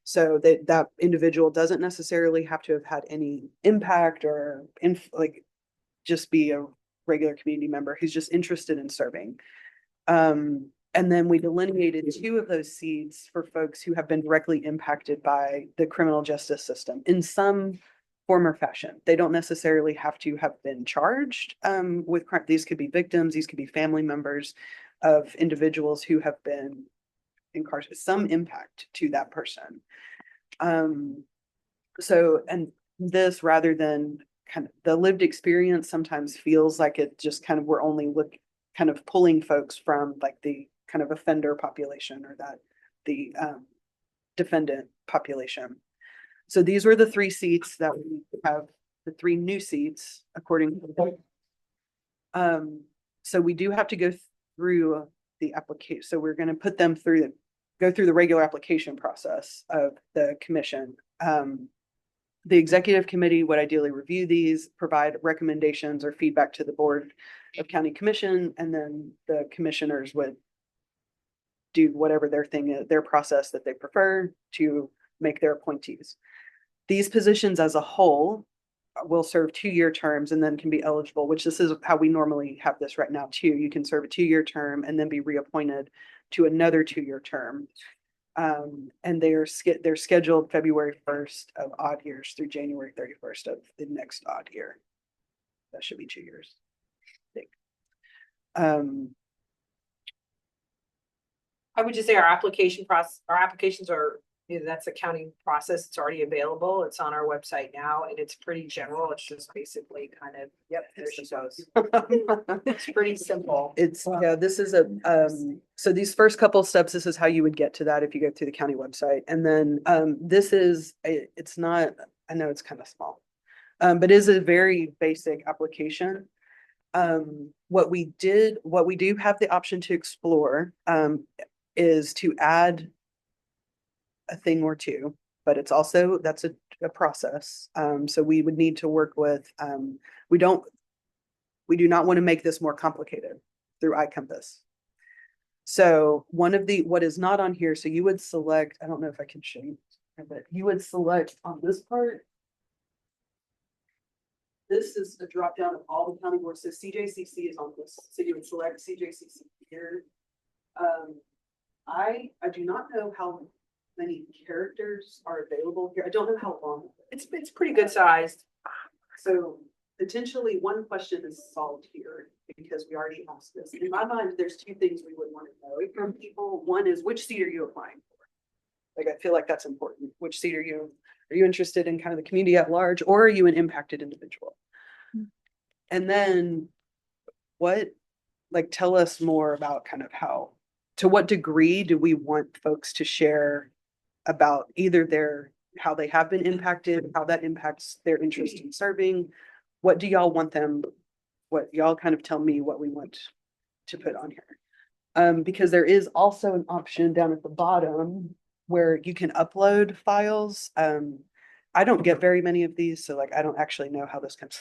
K: So that individual doesn't necessarily have to have had any impact or just be a regular community member who's just interested in serving. And then we delineated 2 of those seats for folks who have been directly impacted by the criminal justice system in some form or fashion. They don't necessarily have to have been charged with crime. These could be victims, these could be family members of individuals who have been incarcerated, some impact to that person. So, and this, rather than kind of the lived experience, sometimes feels like it just kind of, we're only kind of pulling folks from like the kind of offender population or the defendant population. So these were the 3 seats that we have, the 3 new seats according to the so we do have to go through the application. So we're going to put them go through the regular application process of the commission. The executive committee would ideally review these, provide recommendations or feedback to the board of county commission, and then the commissioners would do whatever their process that they prefer to make their appointees. These positions as a whole will serve 2-year terms and then can be eligible, which this is how we normally have this right now too. You can serve a 2-year term and then be reappointed to another 2-year term. And they're scheduled February 1st of odd years through January 31st of the next odd year. That should be 2 years, I think.
B: I would just say our applications are, that's a county process. It's already available. It's on our website now and it's pretty general. It's just basically kind of, yep, there she goes. It's pretty simple.
K: It's, yeah, this is so these first couple steps, this is how you would get to that if you go through the county website. And then, this is, it's not, I know it's kind of small, but is a very basic application. What we do have the option to explore, is to add a thing or two, but it's also, that's a process. So we would need to work with, we do not want to make this more complicated through iCompass. So what is not on here, so you would select, I don't know if I can show you, but you would select on this part. This is a drop down of all the county boards. So CJCC is on this. So you would select CJCC here. I do not know how many characters are available here. I don't know how long.
B: It's pretty good sized.
K: So potentially one question is solved here because we already asked this. In my mind, there's two things we would want to know from people. One is, which seat are you applying for? Like, I feel like that's important. Which seat are you interested in kind of the community at large, or are you an impacted individual? And then tell us more about kind of to what degree do we want folks to share about either how they have been impacted, how that impacts their interest in serving? What do y'all want what y'all kind of tell me what we want to put on here? Because there is also an option down at the bottom where you can upload files. I don't get very many of these, so I don't actually know how this comes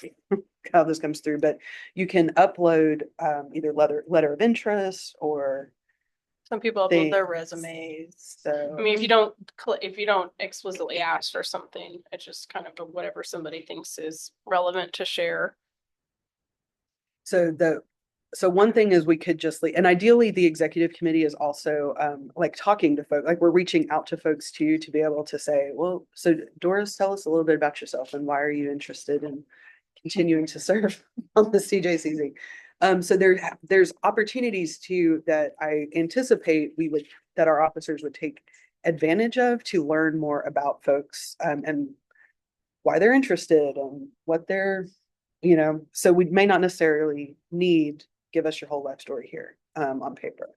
K: through, but you can upload either letter of interest or
D: Some people upload their
K: things.
D: resumes.
K: So
D: I mean, if you don't explicitly ask for something, it's just kind of whatever somebody thinks is relevant to share.
K: So one thing is we could just and ideally the executive committee is also talking to folks, we're reaching out to folks too, to be able to say, well, so Doris, tell us a little bit about yourself and why are you interested in continuing to serve on the CJCC? So there's opportunities too that I anticipate that our officers would take advantage of to learn more about folks and why they're interested and what they're, so we may not necessarily need give us your whole life story here on paper.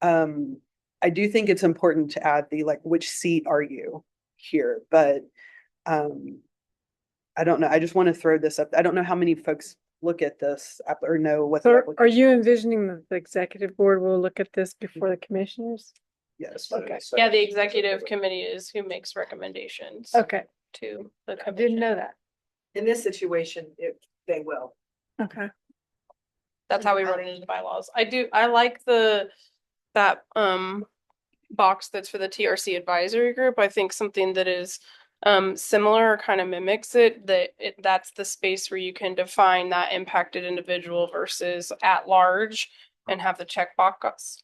K: I do think it's important to add the which seat are you here, but I don't know. I just want to throw this up. I don't know how many folks look at this or know what.
A: So are you envisioning that the executive board will look at this before the commissioners?
K: Yes.
A: Okay.
D: Yeah, the executive committee is who makes recommendations
A: Okay,
D: to the
A: I
D: commission.
A: didn't know that.
B: In this situation, they will.
A: Okay.
D: That's how we wrote it into the bylaws. I like that box that's for the TRC advisory group. I think something that is similar or kind of mimics that's the space where you can define that impacted individual versus at large and have the checkbox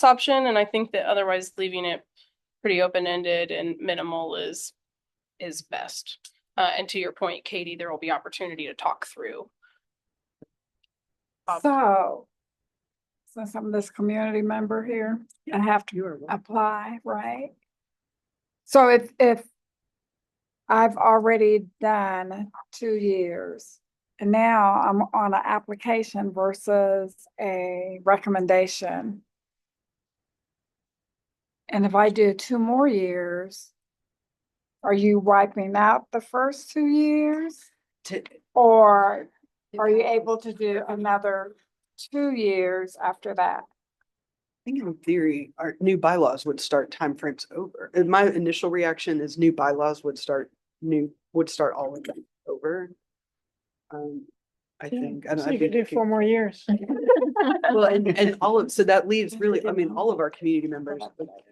D: option. And I think that otherwise leaving it pretty open-ended and minimal is best. And to your point, Katie, there will be opportunity to talk through.
E: So, since I'm this community member here, I have to apply, right? So if I've already done 2 years and now I'm on an application versus a recommendation. And if I do 2 more years, are you wiping out the first 2 years? Or are you able to do another 2 years after that?
K: I think in theory, our new bylaws would start timeframes over. And my initial reaction is new bylaws would start all of them over. I think.
A: So you could do 4 more years.
K: Well, and so that leaves really, I mean, all of our community members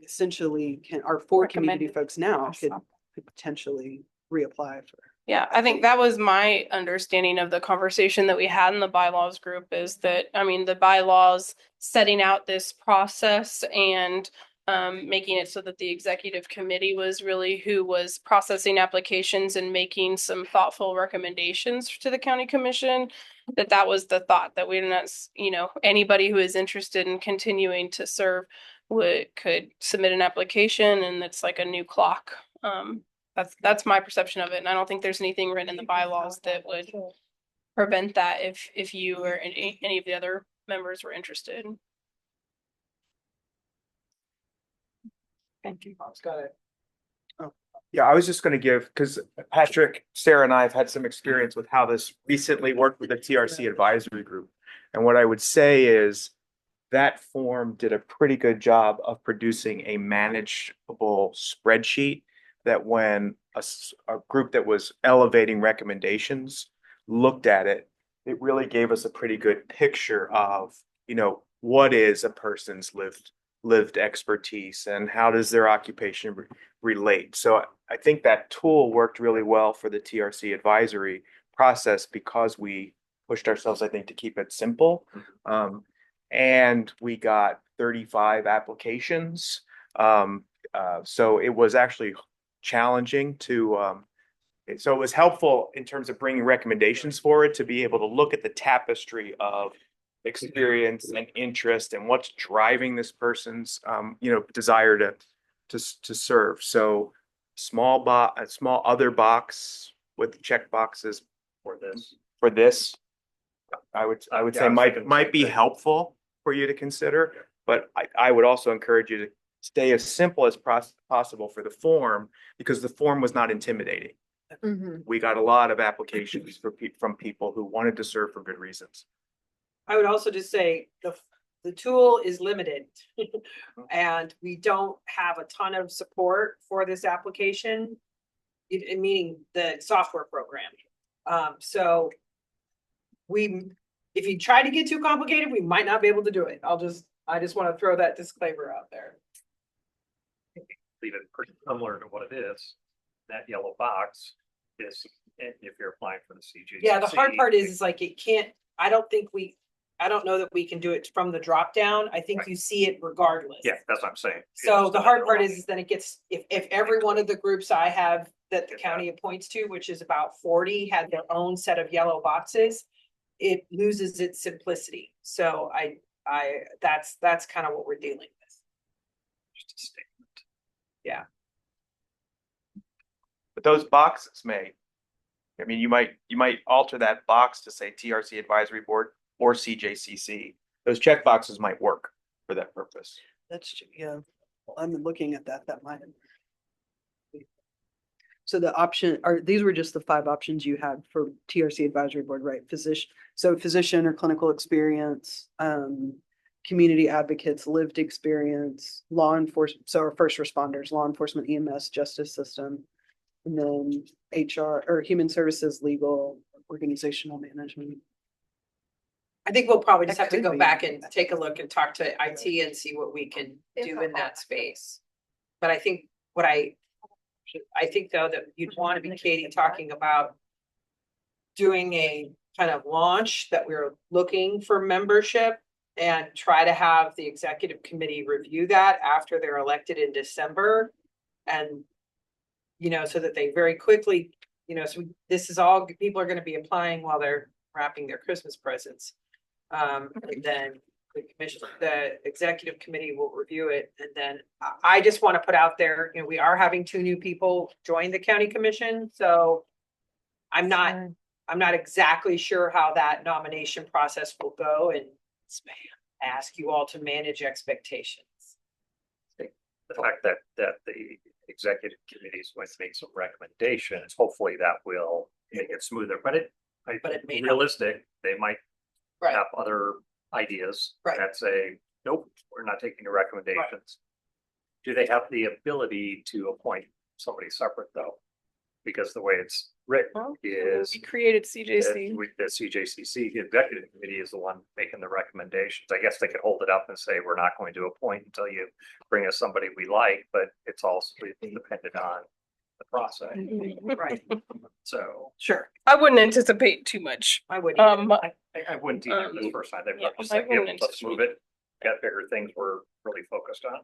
K: essentially our 4 community folks now could potentially reapply for.
D: Yeah, I think that was my understanding of the conversation that we had in the bylaws group is that, I mean, the bylaws setting out this process and making it so that the executive committee was really who was processing applications and making some thoughtful recommendations to the county commission. That was the thought, that we're not, anybody who is interested in continuing to serve could submit an application, and it's like a new clock. That's my perception of it, and I don't think there's anything written in the bylaws that would prevent that if you or any of the other members were interested.
E: Thank you.
B: Bob's got it.
G: Yeah, I was just gonna give, because Patrick, Sarah and I have had some experience with how this recently worked with the TRC advisory group. And what I would say is that form did a pretty good job of producing a manageable spreadsheet that when a group that was elevating recommendations looked at it, it really gave us a pretty good picture of, what is a person's lived expertise and how does their occupation relate. So I think that tool worked really well for the TRC advisory process because we pushed ourselves, I think, to keep it simple. And we got 35 applications. So it was actually challenging to, so it was helpful in terms of bringing recommendations forward to be able to look at the tapestry of experience and interest and what's driving this person's, desire to serve. So a small other box with check boxes
F: For this.
G: I would
F: Yeah,
G: say
F: I was thinking
G: might be
F: same thing.
G: helpful for you to consider, but I would also encourage you to stay as simple as possible for the form, because the form was not intimidating. We got a lot of applications from people who wanted to serve for good reasons.
B: I would also just say the tool is limited. And we don't have a ton of support for this application. Meaning the software program. So if you try to get too complicated, we might not be able to do it. I just want to throw that disclaimer out there.
F: Leave it pretty similar to what it is. That yellow box is, if you're applying for the CGCC.
B: Yeah, the hard part is like it can't, I don't know that we can do it from the drop down. I think
F: Right.
B: you see it regardless.
F: Yeah, that's what I'm saying.
B: So
F: It's
B: the hard part is then it gets, if every one of the groups I have that the county appoints to, which is about 40, had their own set of yellow boxes, it loses its simplicity. So that's kind of what we're dealing with.
F: just a statement.
B: Yeah.
G: But those boxes you might alter that box to say TRC Advisory Board or CJCC. Those check boxes might work for that purpose.
K: That's, yeah, I'm looking at that might. So these were just the 5 options you had for TRC advisory board, right? Physician or clinical experience, community advocates, lived experience, law enforcement, so our first responders, law enforcement, EMS, justice system, and then HR or human services, legal, organizational management.
B: I think we'll probably just
K: That
B: have to
K: could
B: go
K: be.
B: back and take a look and talk to IT and see what we can do in that space. But I think I think though that you'd want to be, Katie, talking about doing a kind of launch that we're looking for membership and try to have the executive committee review that after they're elected in December. And, so that they very quickly, so this is all, people are going to be applying while they're wrapping their Christmas presents. And then the executive committee will review it. And then I just want to put out there, we are having 2 new people join the county commission. So I'm not exactly sure how that nomination process will go, and ask you all to manage expectations.
F: The fact that the executive committee is going to make some recommendations, hopefully that will make it smoother, but it
B: may not.
F: realistic, they might
B: Right.
F: have other ideas
B: Right.
F: that say, nope, we're not taking the recommendations. Do they have the ability to appoint somebody separate though? Because the way it's written is
D: We created
F: that
D: CJC.
F: the CJCC, the executive committee is the one making the recommendations. I guess they could hold it up and say, we're not going to appoint until you bring us somebody we like, but it's also dependent on the process.
B: Right.
F: So
B: Sure.
D: I wouldn't anticipate too much.
B: I would.
F: I wouldn't either this first time. They've
D: yeah,
F: just
D: I
F: said, "Yep,
D: wouldn't
F: let's move it. Got bigger things we're really focused on.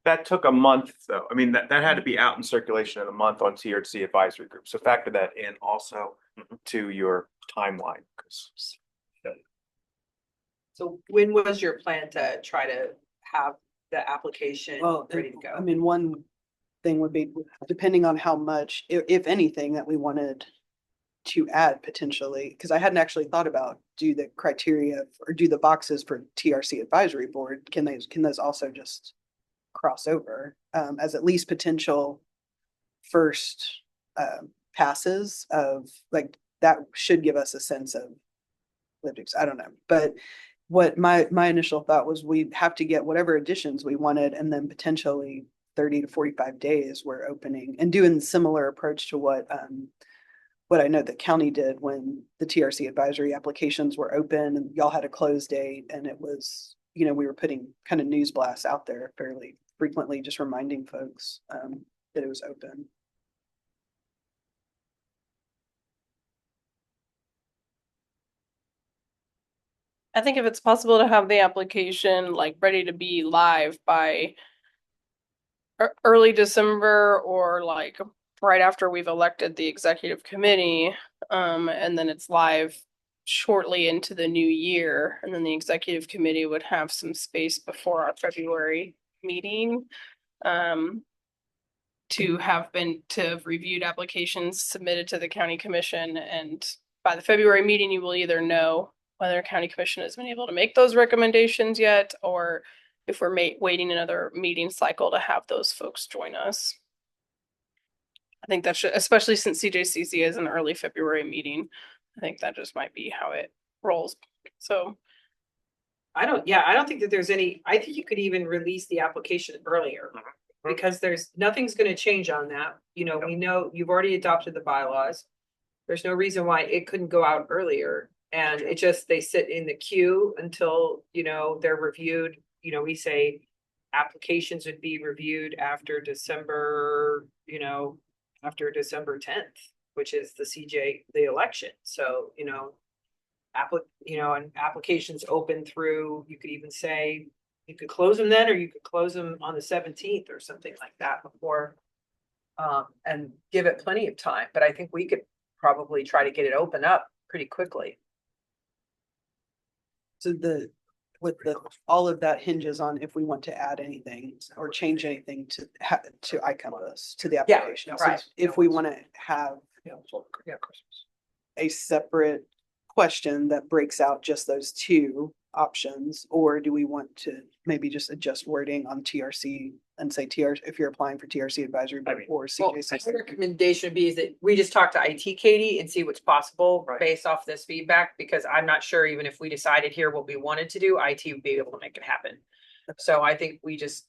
G: that took a month though. I mean, that had to be out in circulation in a month on TRC advisory group. So factor that in also to your timeline. 'Cause
B: So when was your plan to try to have the application
K: Well,
B: ready to
K: I
B: go?
K: mean, one thing would be depending on how much, if anything, that we wanted to add potentially, because I hadn't actually thought about do the criteria or do the boxes for TRC advisory board, can those also just cross over as at least potential first passes of like that should give us a sense of I don't know, but what my initial thought was we'd have to get whatever additions we wanted and then potentially 30 to 45 days we're opening and doing similar approach to what I know the county did when the TRC advisory applications were open and y'all had a close date and it was, we were putting kind of news blasts out there fairly frequently, just reminding folks that it was open.
D: I think if it's possible to have the application like ready to be live by early December or like right after we've elected the executive committee, and then it's live shortly into the new year, and then the executive committee would have some space before our February meeting, to have reviewed applications submitted to the county commission, and by the February meeting, you will either know whether county commission has been able to make those recommendations yet, or if we're waiting another meeting cycle to have those folks join us. I think that should, especially since CJCC is an early February meeting, I think that just might be how it rolls. So
B: I don't think that there's any, I think you could even release the application earlier. Because nothing's gonna change on that. We know you've already adopted the bylaws. There's no reason why it couldn't go out earlier. And they sit in the queue until, they're reviewed. We say applications would be reviewed after December 10th, which is the election. So, and applications open through, you could even say, you could close them then, or you could close them on the 17th or something like that before, and give it plenty of time. But I think we could probably try to get it open up pretty quickly.
K: So all of that hinges on if we want to add anything or change anything to iCompass, to the
B: Yeah,
K: application.
B: right.
K: So if we want to have a separate question that breaks out just those two options, or do we want to maybe just adjust wording on TRC and say if you're applying for TRC advisory board or
B: Well,
K: CJCC?
B: my recommendation would be is that we just talk to IT, Katie, and see what's possible based off this feedback, because I'm not sure even if we decided here what we wanted to do, IT would be able to make it happen. So I think we just.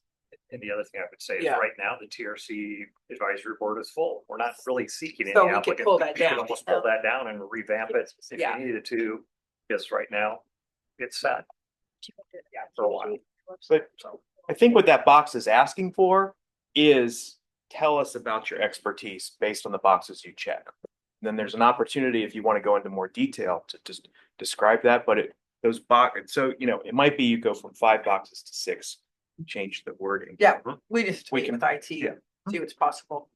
F: And the other thing I would say is
B: Yeah.
F: right now, the TRC advisory board is full. We're not really seeking
B: So
F: any
B: we could
F: applicants.
B: pull that
F: We could
B: down.
F: almost pull that down and revamp it if
B: Yeah.
F: you needed to, because right now it's set. Yeah, for a while.
G: But
F: So
G: I think what that box is asking for is tell us about your expertise based on the boxes you check. Then there's an opportunity if you want to go into more detail to just describe that, but those boxes, so it might be you go from 5 boxes to 6, change the wording.
B: Yeah, we just
G: We
B: meet
G: can-
B: with IT,
G: yeah.
B: see what's possible.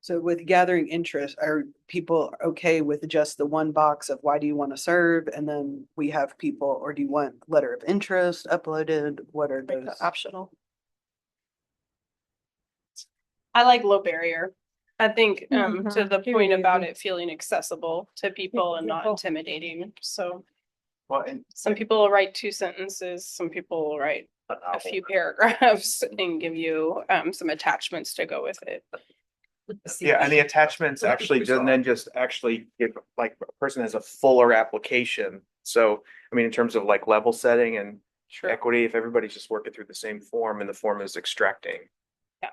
K: So with gathering interest, are people okay with just the one box of why do you want to serve? And then we have people, or do you want letter of interest uploaded? What are
J: Make
K: those?
J: that optional.
D: I like low barrier. I think to
A: Mhm.
D: the
A: Keep it
D: point about
A: easy.
D: it feeling accessible to people and not
A: simple.
D: intimidating. So
G: Well, and
D: some people will write 2 sentences, some people will write
F: a
D: a
F: novel.
D: few paragraphs and give you some attachments to go with it.
G: yeah, and the attachments actually then just actually give like a person has a fuller application. So, I mean, in terms of like level setting and
D: Sure.
G: equity, if everybody's just working through the same form and the form is extracting.
D: Yeah.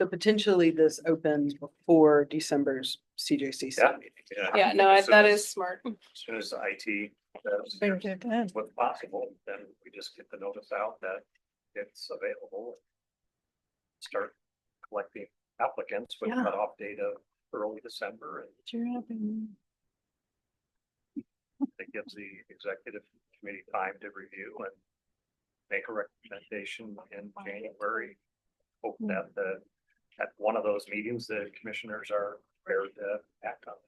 K: So potentially this opens before December's CJCC
F: Yeah.
K: meeting.
D: Yeah, no, that is smart.
F: As soon as IT, does
A: Thank you, Dan.
F: what's possible, then we just get the notice out that it's available. Start collecting applicants with
A: Yeah.
F: cutoff date of early December, and it gives the executive committee time to review and make a recommendation in January. Hope that at one of those meetings, the commissioners are prepared to act on it.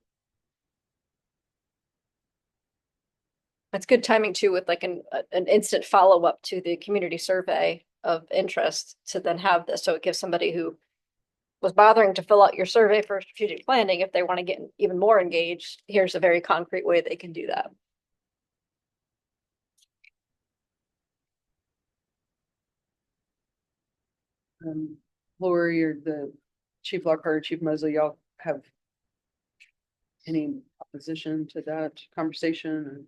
J: It's good timing too with like an instant follow-up to the community survey of interest to then have this. So it gives somebody who was bothering to fill out your survey for strategic planning, if they want to get even more engaged, here's a very concrete way they can do that.
K: Lori or the Chief Lockhart, or Chief Mosley, y'all have any opposition to that conversation? Or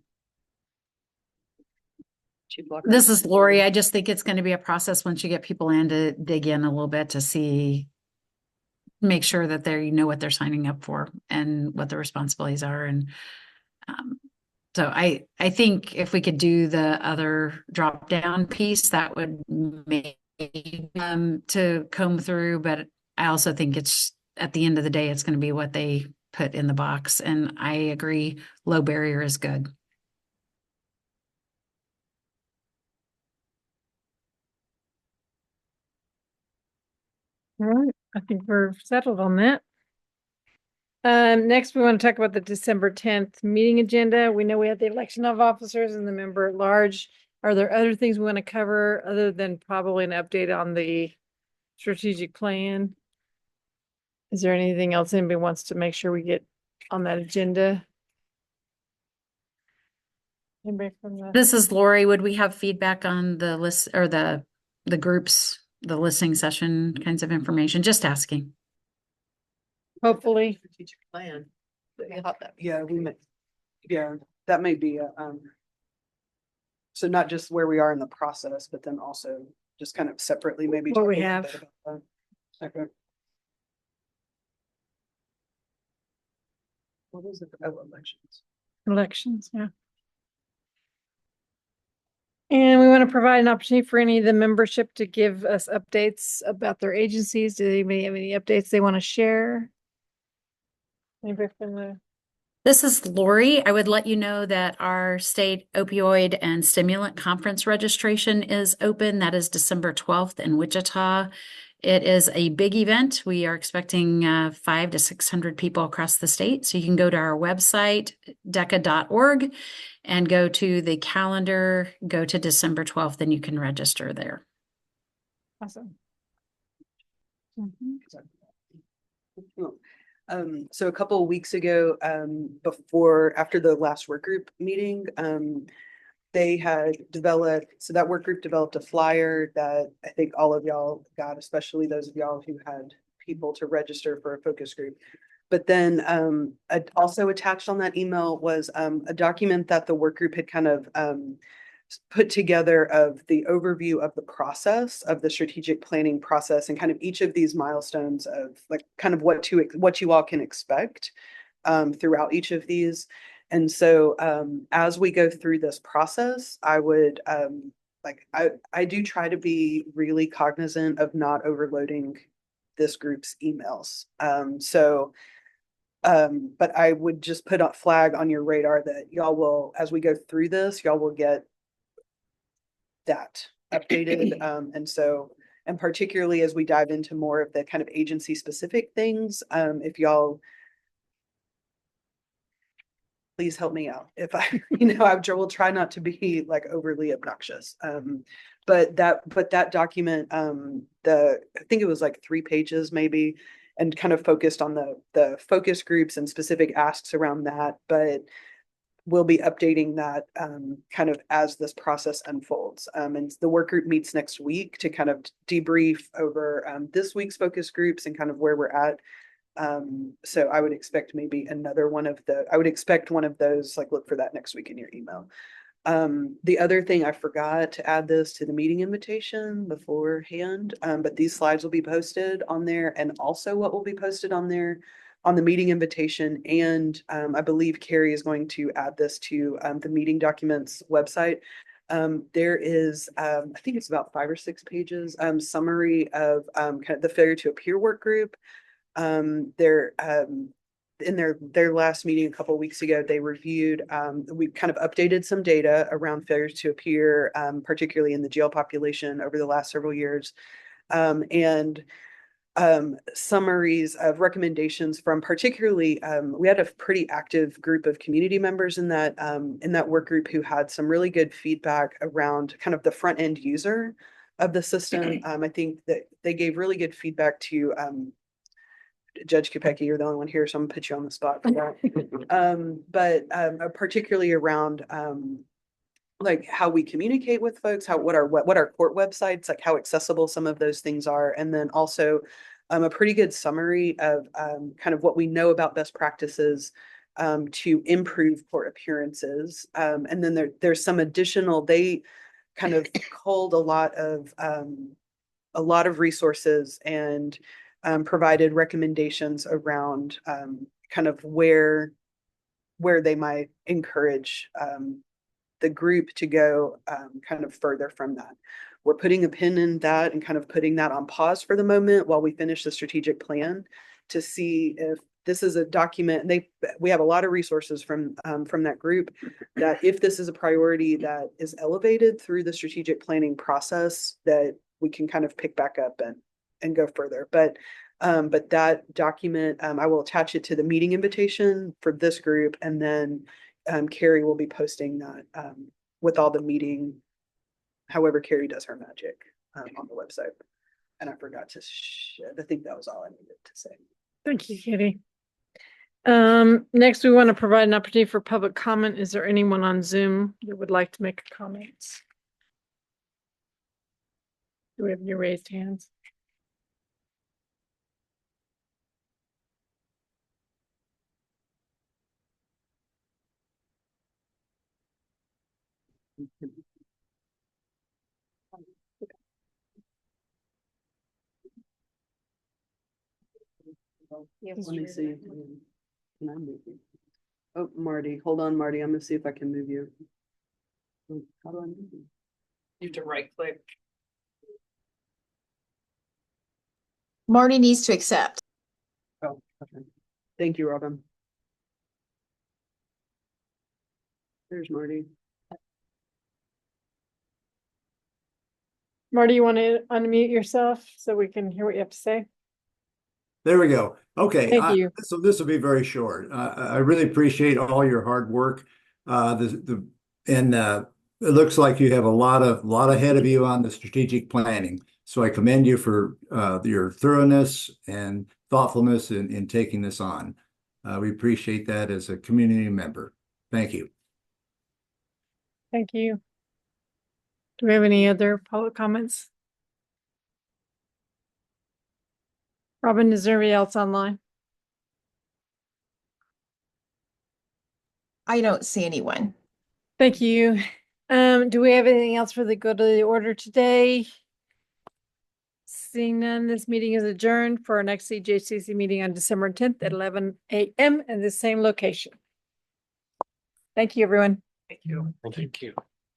K: Chief Lockhart?
M: This is Lori. I just think it's going to be a process once you get people in to dig in a little bit to see, make sure that they know what they're signing up for and what the responsibilities are. And so I think if we could do the other drop down piece, that would make to comb through. But I also think it's at the end of the day, it's going to be what they put in the box. And I agree, low barrier is good.
A: All right, I think we're settled on that. Next, we want to talk about the December 10th meeting agenda. We know we had the election of officers and the member at large. Are there other things we want to cover other than probably an update on the strategic plan? Is there anything else anybody wants to make sure we get on that agenda? Anybody from the?
M: This is Lori. Would we have feedback on the list or the groups, the listening session kinds of information? Just asking.
A: Hopefully.
K: Strategic plan.
J: That.
K: Yeah, we may, yeah, that may be a, so not just where we are in the process, but then also just kind of separately, maybe.
A: What we
K: talk a little
A: have.
K: bit about that. Okay. What is it? Oh, elections.
A: Elections, yeah. And we want to provide an opportunity for any of the membership to give us updates about their agencies. Do anybody have any updates they want to share? Anybody from the?
M: This is Lori. I would let you know that our state opioid and stimulant conference registration is open. That is December 12th in Wichita. It is a big event. We are expecting 500 to 600 people across the state. So you can go to our website, deca.org, and go to the calendar, go to December 12th, and you can register there.
A: Awesome.
K: So a couple of weeks ago, after the last work group meeting, they had developed, so that work group developed a flyer that I think all of y'all got, especially those of y'all who had people to register for a focus group. But then also attached on that email was a document that the work group had kind of put together of the overview of the process of the strategic planning process and kind of each of these milestones of like kind of what you all can expect throughout each of these. And so as we go through this process, I would I do try to be really cognizant of not overloading this group's emails. But I would just put a flag on your radar that y'all will, as we go through this, y'all will get that updated. And particularly as we dive into more of the kind of agency specific things, if y'all please help me out. If I, I will try not to be like overly obnoxious. But that document, I think it was like 3 pages maybe, and kind of focused on the focus groups and specific asks around that. But we'll be updating that kind of as this process unfolds. And the work group meets next week to kind of debrief over this week's focus groups and kind of where we're at. So I would expect maybe I would expect one of those, like look for that next week in your email. The other thing, I forgot to add this to the meeting invitation beforehand, but these slides will be posted on there, and also what will be posted on there on the meeting invitation. And I believe Carrie is going to add this to the meeting documents website. There is, I think it's about 5 or 6 pages, summary of kind of the failure to appear work group. They're in their last meeting a couple of weeks ago, they reviewed, we kind of updated some data around failures to appear, particularly in the jail population over the last several years. And summaries of recommendations from particularly, we had a pretty active group of community members in that work group who had some really good feedback around kind of the front end user of the system. I think that they gave really good feedback to Judge Kopecki. You're the only one here, so I'm gonna put you on the spot for that. But particularly around like how we communicate with folks, what our court websites, like how accessible some of those things are, and then also a pretty good summary of kind of what we know about best practices to improve court appearances. And then there's some additional, they kind of culled a lot of resources and provided recommendations around kind of where they might encourage the group to go kind of further from that. We're putting a pin in that and kind of putting that on pause for the moment while we finish the strategic plan to see if this is a document. We have a lot of resources from that group, that if this is a priority that is elevated through the strategic planning process, that we can kind of pick back up and go further. But that document, I will attach it to the meeting invitation for this group, and then Carrie will be posting that with all the meeting, however Carrie does her magic on the website. And I forgot to I think that was all I needed to say.
A: Thank you, Katie. Next, we want to provide an opportunity for public comment. Is there anyone on Zoom that would like to make a comment? Do we have any raised hands?
K: Let me see. Can I move you? Oh, Marty, hold on, Marty. I'm gonna see if I can move you. How do I move you?
B: You have to right click.
I: Marty needs to accept.
K: Oh, okay. Thank you, Robin. There's Marty.
A: Marty, you want to unmute yourself so we can hear what you have to say?
N: There we go. Okay.
A: Thank you.
N: So this will be very short. I really appreciate all your hard work. It looks like you have a lot ahead of you on the strategic planning. So I commend you for your thoroughness and thoughtfulness in taking this on. We appreciate that as a community member. Thank you.
A: Thank you. Do we have any other public comments? Robin, is there anybody else online?
I: I don't see anyone.
A: Thank you. Do we have anything else for the good of the order today? Seeing none, this meeting is adjourned for our next CJCC meeting on December 10th at 11 a.m. in the same location. Thank you, everyone.
B: Thank you.
C: Thank you.